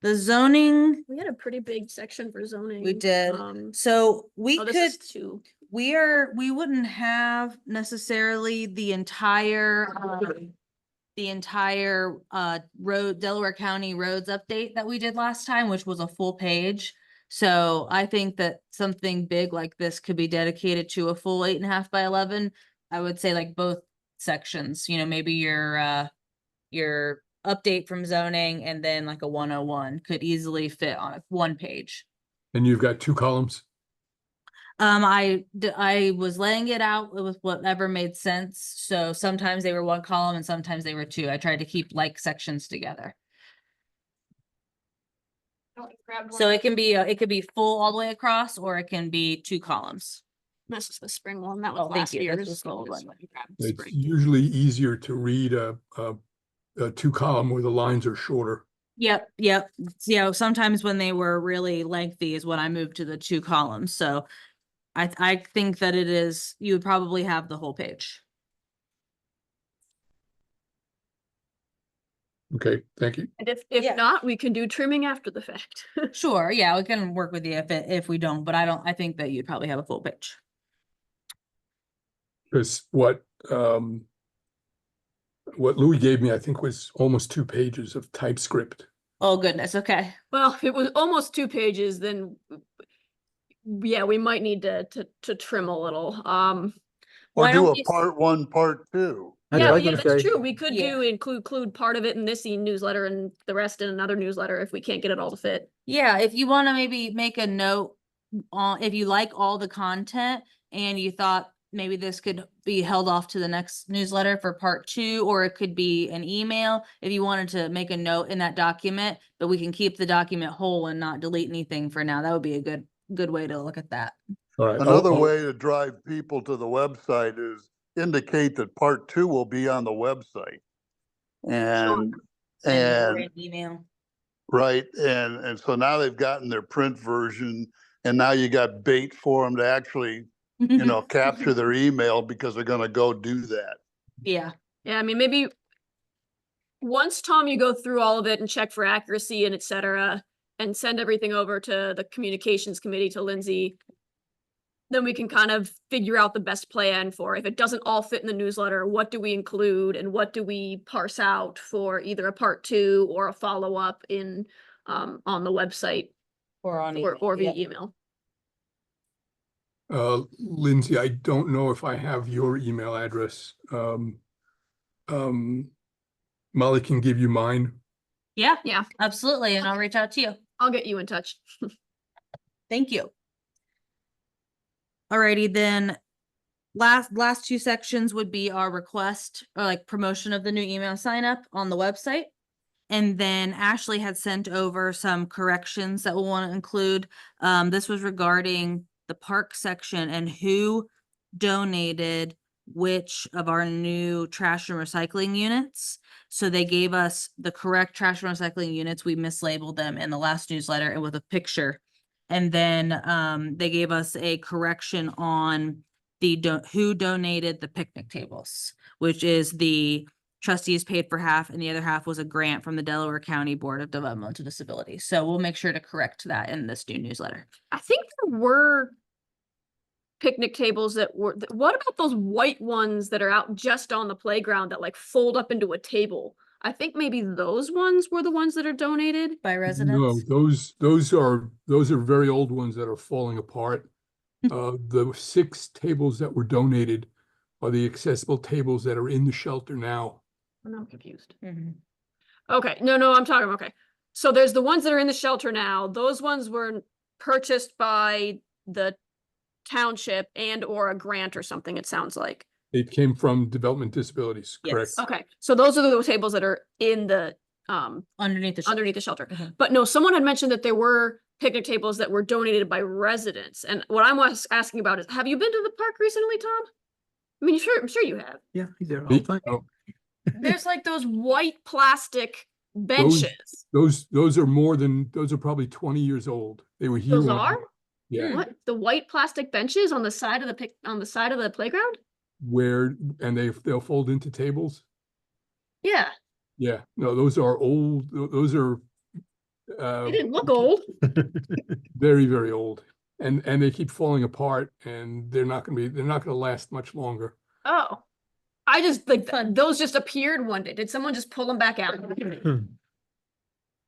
the zoning, We had a pretty big section for zoning. we did, Um, so we oh, could, this is two. we wouldn't have necessarily the entire road, Delaware County roads update that we did last time, which was a full page. So I think that something big like this could be dedicated to a full 8.5 by 11. I would say like both sections, you know, maybe your update from zoning and then like a 101 could easily fit on one page. And you've got 2 columns? I was laying it out with whatever made sense. So sometimes they were 1 column and sometimes they were 2. I tried to keep like sections together. So it can be, it could be full all the way across, or it can be 2 columns. This is the spring one. That was Oh, thank last you. This year's. was the old so one. you grabbed It's spring. usually easier to read a 2 column where the lines are shorter. Yep. You know, sometimes when they were really lengthy is when I moved to the 2 columns. So I think that it is, you would probably have the whole page. Okay, thank you. And if Yeah. not, we can do trimming after the fact. Sure, yeah, we can work with you if we don't, but I think that you'd probably have a full page. Because what Louis gave me, I think, was almost 2 pages of TypeScript. Oh, goodness, okay. Well, if it was almost 2 pages, then yeah, we might need to trim a little. Or Why do don't a we- part 1, part 2. That's Yeah, what I was yeah, gonna that's say. true. We could Yeah. include part of it in this newsletter and the rest in another newsletter if we can't get it all to fit. Yeah, if you want to maybe make a note on, if you like all the content and you thought maybe this could be held off to the next newsletter for part 2, or it could be an email, if you wanted to make a note in that document, but we can keep the document whole and not delete anything for now, that would be a good way to look at that. All right. Another way to drive people to the website is indicate that part 2 will be on the website. And, and, An email. right, and so now they've gotten their print version, and now you got bait for them to actually, you know, capture their email because they're gonna go do that. Yeah, Yeah, I mean, maybe once, Tom, you go through all of it and check for accuracy and et cetera, and send everything over to the communications committee, to Lindsay, then we can kind of figure out the best plan for if it doesn't all fit in the newsletter, what do we include and what do we parse out for either a part 2 or a follow-up in on the website or on or via yeah. email. Lindsay, I don't know if I have your email address. Molly can give you mine. Yeah, Yeah, absolutely, and I'll reach out to you. I'll get you in touch. Thank you. Alrighty, then last 2 sections would be our request or like promotion of the new email sign up on the website. And then Ashley had sent over some corrections that we'll want to include. This was regarding the park section and who donated which of our new trash and recycling units. So they gave us the correct trash and recycling units. We mislabeled them in the last newsletter and with a picture. And then they gave us a correction on the who donated the picnic tables, which is the trustees paid for half and the other half was a grant from the Delaware County Board of Developmental Disabilities. So we'll make sure to correct that in this new newsletter. I think there were picnic tables that were, what about those white ones that are out just on the playground that like fold up into a table? I think maybe those ones were the ones that are donated. By No, residents? those are very old ones that are falling apart. The 6 tables that were donated are the accessible tables that are in the shelter now. Oh, no, I'm confused. Mhm. Okay, no, I'm talking, okay. So there's the ones that are in the shelter now. Those ones were purchased by the township and or a grant or something, it sounds like. It came from Development Disabilities, correct? Yes. Okay, so those are the tables that are in the Underneath the. underneath the shelter. Mhm. But no, someone had mentioned that there were picnic tables that were donated by residents. And what I'm asking about is, have you been to the park recently, Tom? I mean, I'm sure you have. Yeah, he's there all the time. Oh, There's like those white plastic benches. those are probably 20 years old. They were here. Those when- are? Yeah, What? The white plastic benches on the side of on the side of the playground? and they'll fold into tables. Yeah, Yeah, no, those are old, those are they didn't look old. very, very old. And they keep falling apart and they're not gonna last much longer. Oh, I just like those just appeared one day. Did someone just pull them back out?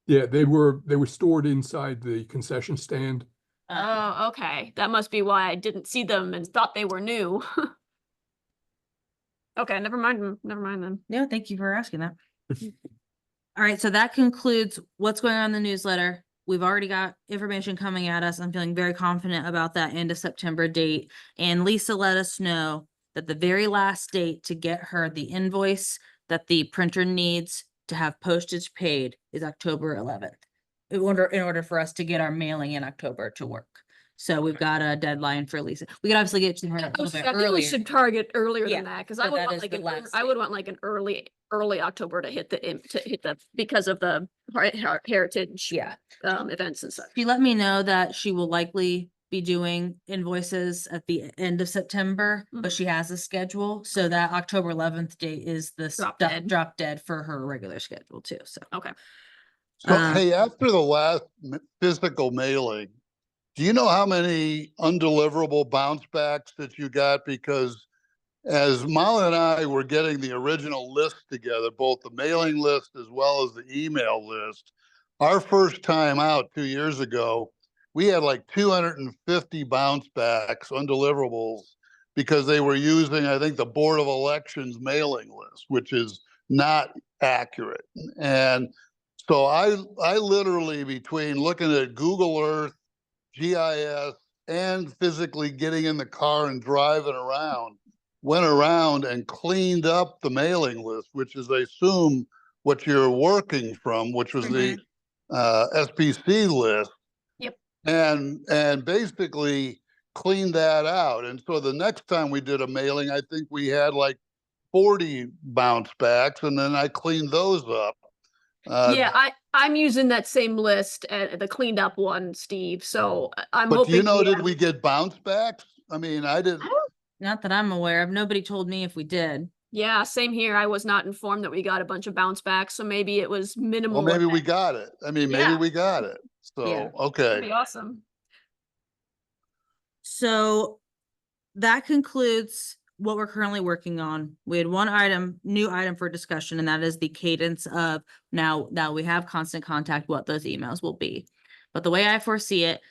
Yeah, they were stored inside the concession stand. Oh, okay. That must be why I didn't see them and thought they were new. Okay, never mind. Never mind then. No, thank you for asking that. All right, so that concludes what's going on in the newsletter. We've already got information coming at us. I'm feeling very confident about that end of September date. And Lisa let us know that the very last date to get her the invoice that the printer needs to have postage paid is October 11th. In order for us to get our mailing in October to work. So we've got a deadline for Lisa. We could obviously get to her a I little bit think we earlier. should target earlier Yeah, than that, because I but would that want is like the an, last I would want like an early October to hit the because of the heritage Yeah. events and such. She let me know that she will likely be doing invoices at the end of September, but Mhm. she has a schedule. So that October 11th date is the drop dead for her regular schedule too. So. Okay. So, Um, hey, after the last physical mailing, do you know how many undeliverable bounce backs that you got? Because as Molly and I were getting the original list together, both the mailing list as well as the email list, our first time out 2 years ago, we had like 250 bounce backs, undeliverables, because they were using, I think, the Board of Elections mailing list, which is not accurate. And so I literally, between looking at Google Earth, GIS, and physically getting in the car and driving around, went around and cleaned up the mailing list, which is, I assume, what you're working from, which was the SPC list. Yep. And basically cleaned that out. And so the next time we did a mailing, I think we had like 40 bounce backs, and then I cleaned those up. Yeah, I'm using that same list, the cleaned up one, Steve. So I'm But hoping. do you know, yeah. did we get bounce backs? I mean, I didn't. Not that I'm aware of. Nobody told me if we did. Yeah, same here. I was not informed that we got a bunch of bounce backs, so maybe it was minimal. Well, maybe we got it. I mean, maybe Yeah. we got it. So, Yeah. That'd okay. be awesome. So that concludes what we're currently working on. We had one new item for discussion, and that is the cadence of now we have constant contact, what those emails will be. But the way I foresee it,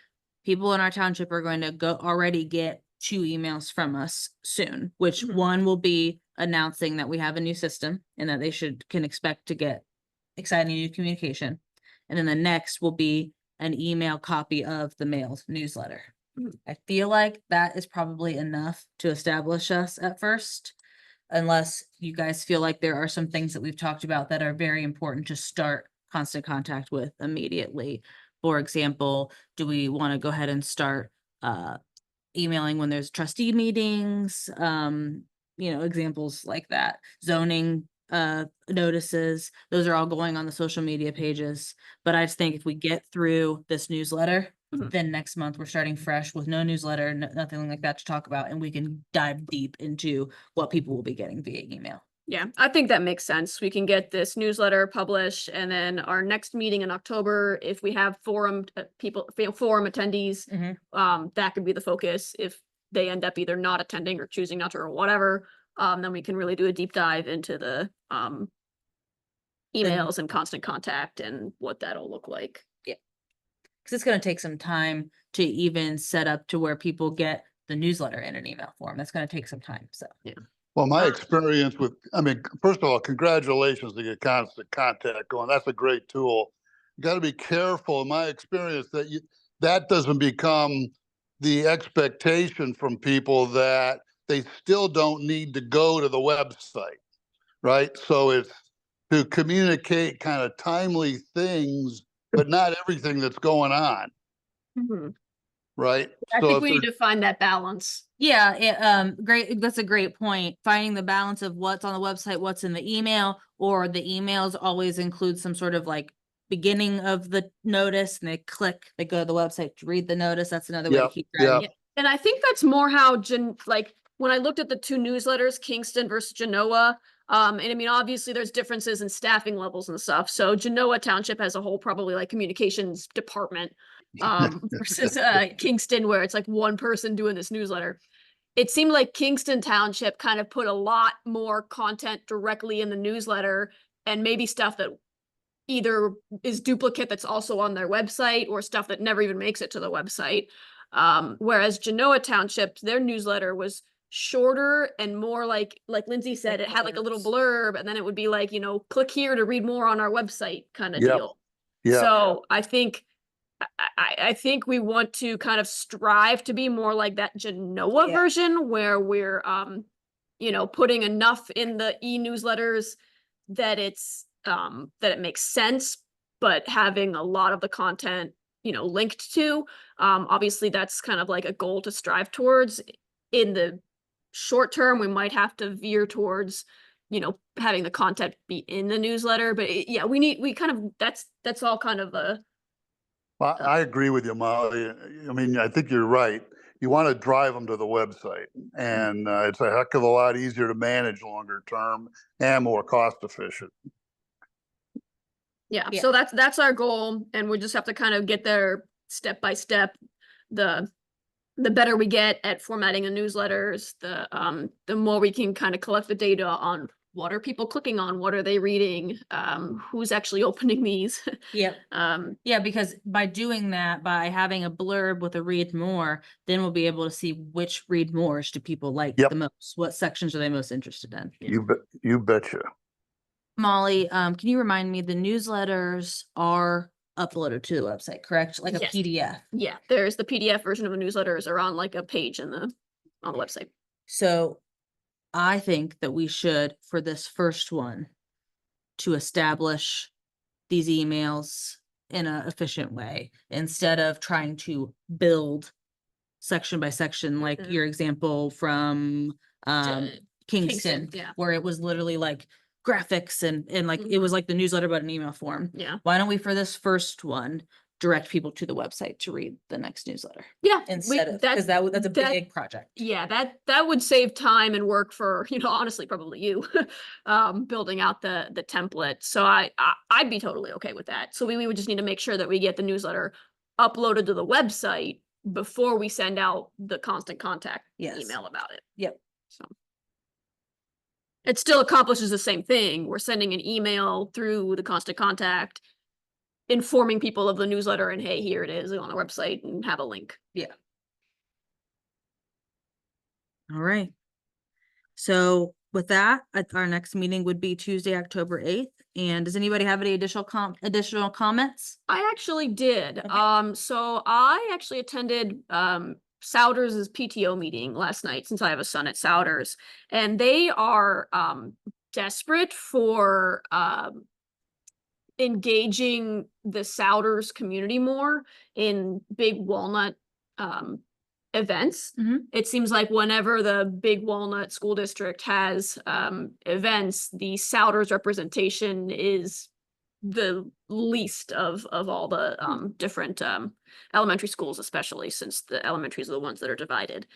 people in our township are going to already get 2 emails from us soon, which Mhm. one will be announcing that we have a new system and that they can expect to get exciting new communication. And then the next will be an email copy of the mailed newsletter. Mhm. I feel like that is probably enough to establish us at first, unless you guys feel like there are some things that we've talked about that are very important to start constant contact with immediately. For example, do we want to go ahead and start emailing when there's trustee meetings? Examples like that. Zoning notices, those are all going on the social media pages. But I just think if we get through this newsletter, Mhm. then next month we're starting fresh with no newsletter, nothing like that to talk about, and we can dive deep into what people will be getting via email. Yeah, I think that makes sense. We can get this newsletter published, and then our next meeting in October, if we have forum attendees, that could be the focus. If they end up either not attending or choosing not to or whatever, then we can really do a deep dive into the emails and constant contact and what that'll look like. Because it's going to take some time to even set up to where people get the newsletter in an email form. That's going to take some time. So Well, my experience with, I mean, first of all, congratulations to get constant contact going. That's a great tool. You got to be careful, in my experience, that doesn't become the expectation from people that they still don't need to go to the website, right? So it's to communicate kind of timely things, but not everything that's going on, right? I So think if we need there's- to find that balance. yeah, great. That's a great point. Finding the balance of what's on the website, what's in the email, or the emails always include some sort of like beginning of the notice and they go to the website to read the notice. That's another way to Yep, keep track. yeah. Yeah. And I think that's more how like when I looked at the two newsletters, Kingston versus Genoa, and I mean, obviously there's differences in staffing levels and stuff. So Genoa Township as a whole, probably like communications department, versus Kingston, where it's like one person doing this newsletter. It seemed like Kingston Township kind of put a lot more content directly in the newsletter, and maybe stuff that either is duplicate that's also on their website, or stuff that never even makes it to the website. Whereas Genoa Township, their newsletter was shorter and more like Lindsay said, it had like a little blurb, and then it would be like, click here to read more on our website kind of Yep. deal. Yeah, So I think I think we want to kind of strive to be more like that Genoa Yeah. version, where we're putting enough in the e-newsletters that that it makes sense, but having a lot of the content linked to. Obviously that's kind of like a goal to strive towards. In the short term, we might have to veer towards having the content be in the newsletter, but that's all kind of a I agree with you, Molly. I mean, I think you're right. You want to drive them to the website, and it's a heck of a lot easier to manage longer term and more cost efficient. Yeah, Yeah. so that's our goal, and we just have to kind of get there step by step. The better we get at formatting the newsletters, the more we can kind of collect the data on what are people clicking on, what are they reading, who's actually opening these. Yep. Yeah, because by doing that, by having a blurb with a read more, then we'll be able to see which read mores do people like Yep. the most. What sections are they most interested in? You betcha. Molly, can you remind me, the newsletters are uploaded to the website, correct? Like a Yes. PDF. Yeah, there's the PDF version of the newsletters are on like a page on the website. So I think that we should, for this first one, to establish these emails in an efficient way, instead of trying to build section by section, like Mhm. your example from Kingston, Kingston, yeah. where it was literally like graphics and like it was like the newsletter but an email form. Yeah. Why don't we, for this first one, direct people to the website to read the next newsletter Yeah. instead of, because that's a big project. Yeah, that would save time and work for, honestly, probably you, building out the template. So I'd be totally okay with that. So we would just need to make sure that we get the newsletter uploaded to the website before we send out the constant contact Yes. email about it. Yep. So it still accomplishes the same thing. We're sending an email through the constant contact, informing people of the newsletter, and hey, here it is on the website, and have a link. All right. So with that, our next meeting would be Tuesday, October 8th. And does anybody have any additional comments? I actually did. Okay. So I actually attended Souders' PTO meeting last night, since I have a son at Souders, and they are desperate for engaging the Souders community more in Big Walnut events. Mhm. It seems like whenever the Big Walnut School District has events, the Souders representation is the least of all the different elementary schools, especially since the elementaries are the ones that are divided.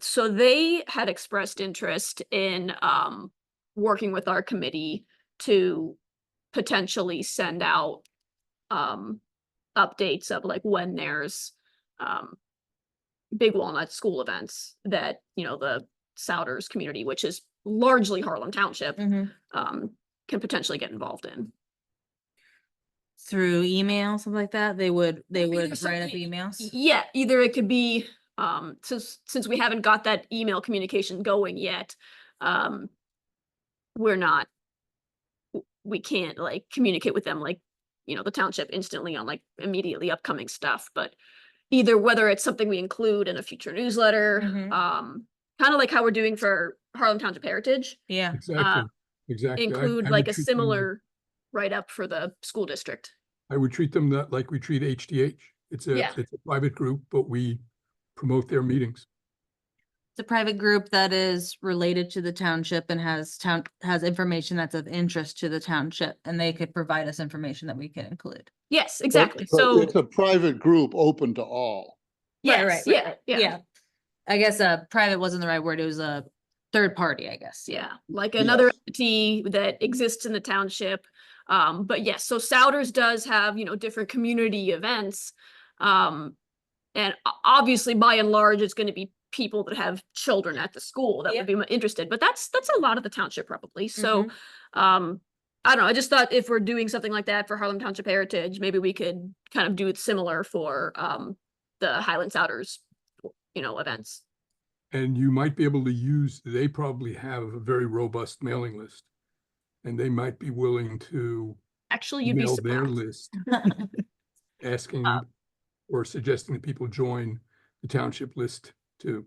So they had expressed interest in working with our committee to potentially send out updates of like when there's Big Walnut school events that the Souders community, which is largely Harlem Township, Mhm. can potentially get involved in. Through email, something like that, they would Either write up something- emails. Yeah, either it could be since we haven't got that email communication going yet, we can't like communicate with them like the township instantly on like immediately upcoming stuff, but either whether it's something we include in a future newsletter, Mhm. kind of like how we're doing for Harlem Township Heritage, Yeah. Exactly, exactly. include I like would a treat them similar write-up for the school district. I would treat them like we treat HDH. It's Yeah. a private group, but we promote their meetings. It's a private group that is related to the township and has information that's of interest to the township, and they could provide us information that we can include. Yes, But- exactly. but So, it's a private group open to all. yes, yeah. I guess private wasn't the right word. It was a third party, I guess. Yeah, like another Yes. entity that exists in the township. But yes, so Souders does have, different community events. And obviously by and large, it's gonna be people that have children at the school that would be interested, but that's a lot of the township probably. So, I don't know, I just thought if we're doing something like that for Harlem Township Heritage, maybe we could kind of do it similar for, the Highland Souders, events. And you might be able to use, they probably have a very robust mailing list. And they might be willing to Actually, you'd be mail their surprised. list, asking Uh, or suggesting that people join the township list too.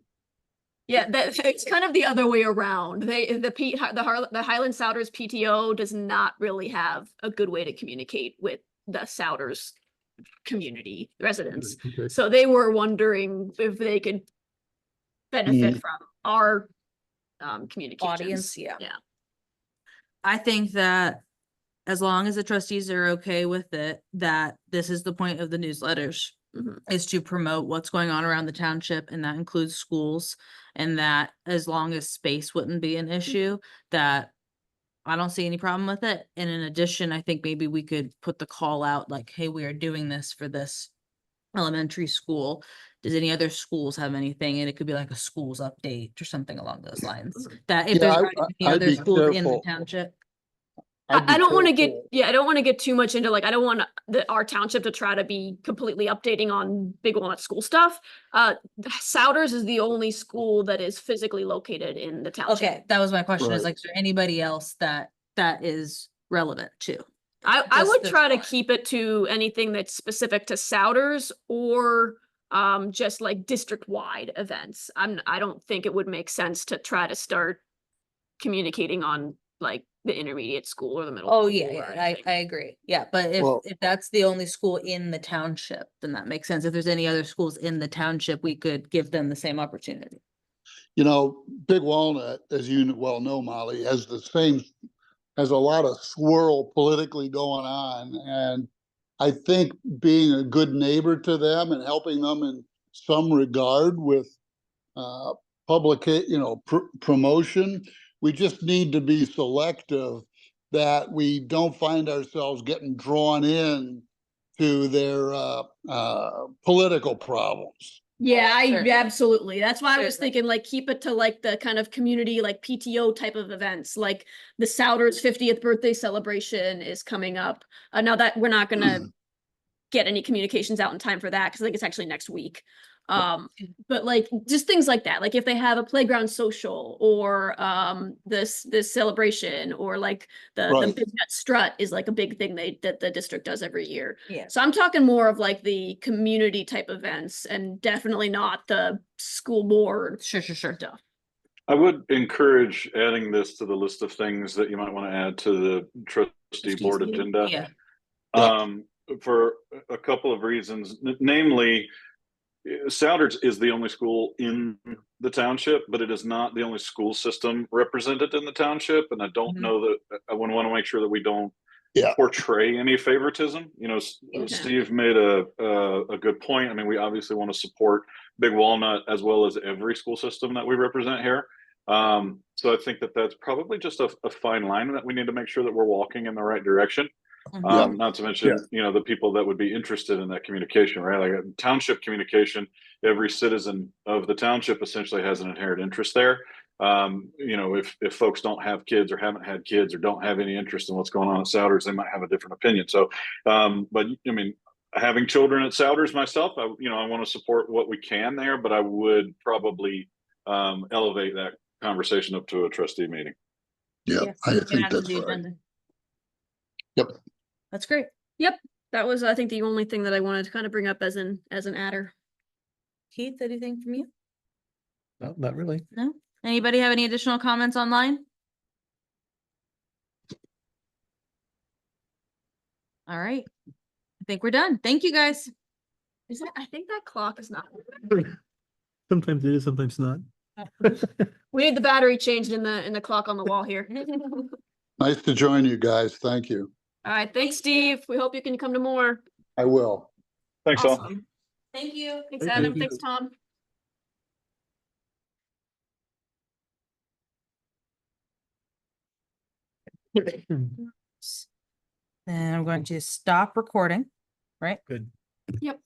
Yeah, it's kind of the other way around. The Highland Souders PTO does not really have a good way to communicate with the Souders community residents. Okay. So they were wondering if they could benefit from our communications. Audience, yeah. Yeah. I think that as long as the trustees are okay with it, that this is the point of the newsletters, Mhm. is to promote what's going on around the township, and that includes schools. And that as long as space wouldn't be an issue, that I don't see any problem with it. And in addition, I think maybe we could put the call out like, hey, we are doing this for this elementary school. Does any other schools have anything? And it could be like a schools update or something along those lines. That if Yeah, there's I- already any I'd other be schools in the careful. township. I don't want to get, I don't want to get too much into I don't want our township to try to be completely updating on Big Walnut school stuff. Souders is the only school that is physically located in the township. Okay, that was my question, is Right. like, is there anybody else that is relevant to? I Just would this try to one. keep it to anything that's specific to Souders or just like district-wide events. I don't think it would make sense to try to start communicating on like the intermediate school or the middle. Oh, school yeah, or yeah, anything. I agree. Yeah, but if, Well- if that's the only school in the township, then that makes sense. If there's any other schools in the township, we could give them the same opportunity. Big Walnut, as you well know, Molly, has a lot of swirl politically going on. And I think being a good neighbor to them and helping them in some regard with promotion, we just need to be selective that we don't find ourselves getting drawn in to their political problems. Yeah, Sure. absolutely. That's why I was Certainly. thinking keep it to the kind of community PTO type of events, like the Souders 50th birthday celebration is coming up. Now that we're not gonna get any communications out in time for that, because I think it's actually next week. But just things like that, if they have a playground social or this celebration or the Right. Big Nut Strut is a big thing that the district does every year. Yeah. So I'm talking more of the community type events and definitely not the school board Sure. stuff. I would encourage adding this to the list of things that you might want to add to the trustee board meeting. agenda. Yeah, For a couple of reasons, namely, Souders is the only school in the township, but it is not the only school system represented in the township. And I don't Mhm. know that I want to make sure that we don't Yeah. portray any favoritism. Okay. Steve made a good point. I mean, we obviously want to support Big Walnut as well as every school system that we represent here. So I think that that's probably just a fine line that we need to make sure that we're walking in the right direction. Mhm. Not to mention, the people that would be interested in that communication, right? Like township communication, every citizen of the township essentially has an inherent interest there. If folks don't have kids or haven't had kids or don't have any interest in what's going on at Souders, they might have a different opinion. So, but I mean, having children at Souders myself, I want to support what we can there, but I would probably elevate that conversation up to a trustee meeting. Yeah, Yeah, I we can think add to that's the right. agenda. Yep. That's great. That was, I think, the only thing that I wanted to kind of bring up as an adder. Keith, anything from you? No, not really. No? Anybody have any additional comments online? All right. I think we're done. Thank you, guys. I think that clock is not. Sometimes it is, sometimes not. We need the battery changed in the clock on the wall here. Nice to join you guys. Thank you. All right, thanks, Steve. We hope you can come to more. I will. Thanks all. Awesome. Thank you. Thanks, Thank Adam. you. Thanks, Tom. And I'm going to stop recording, right? Good. Yep.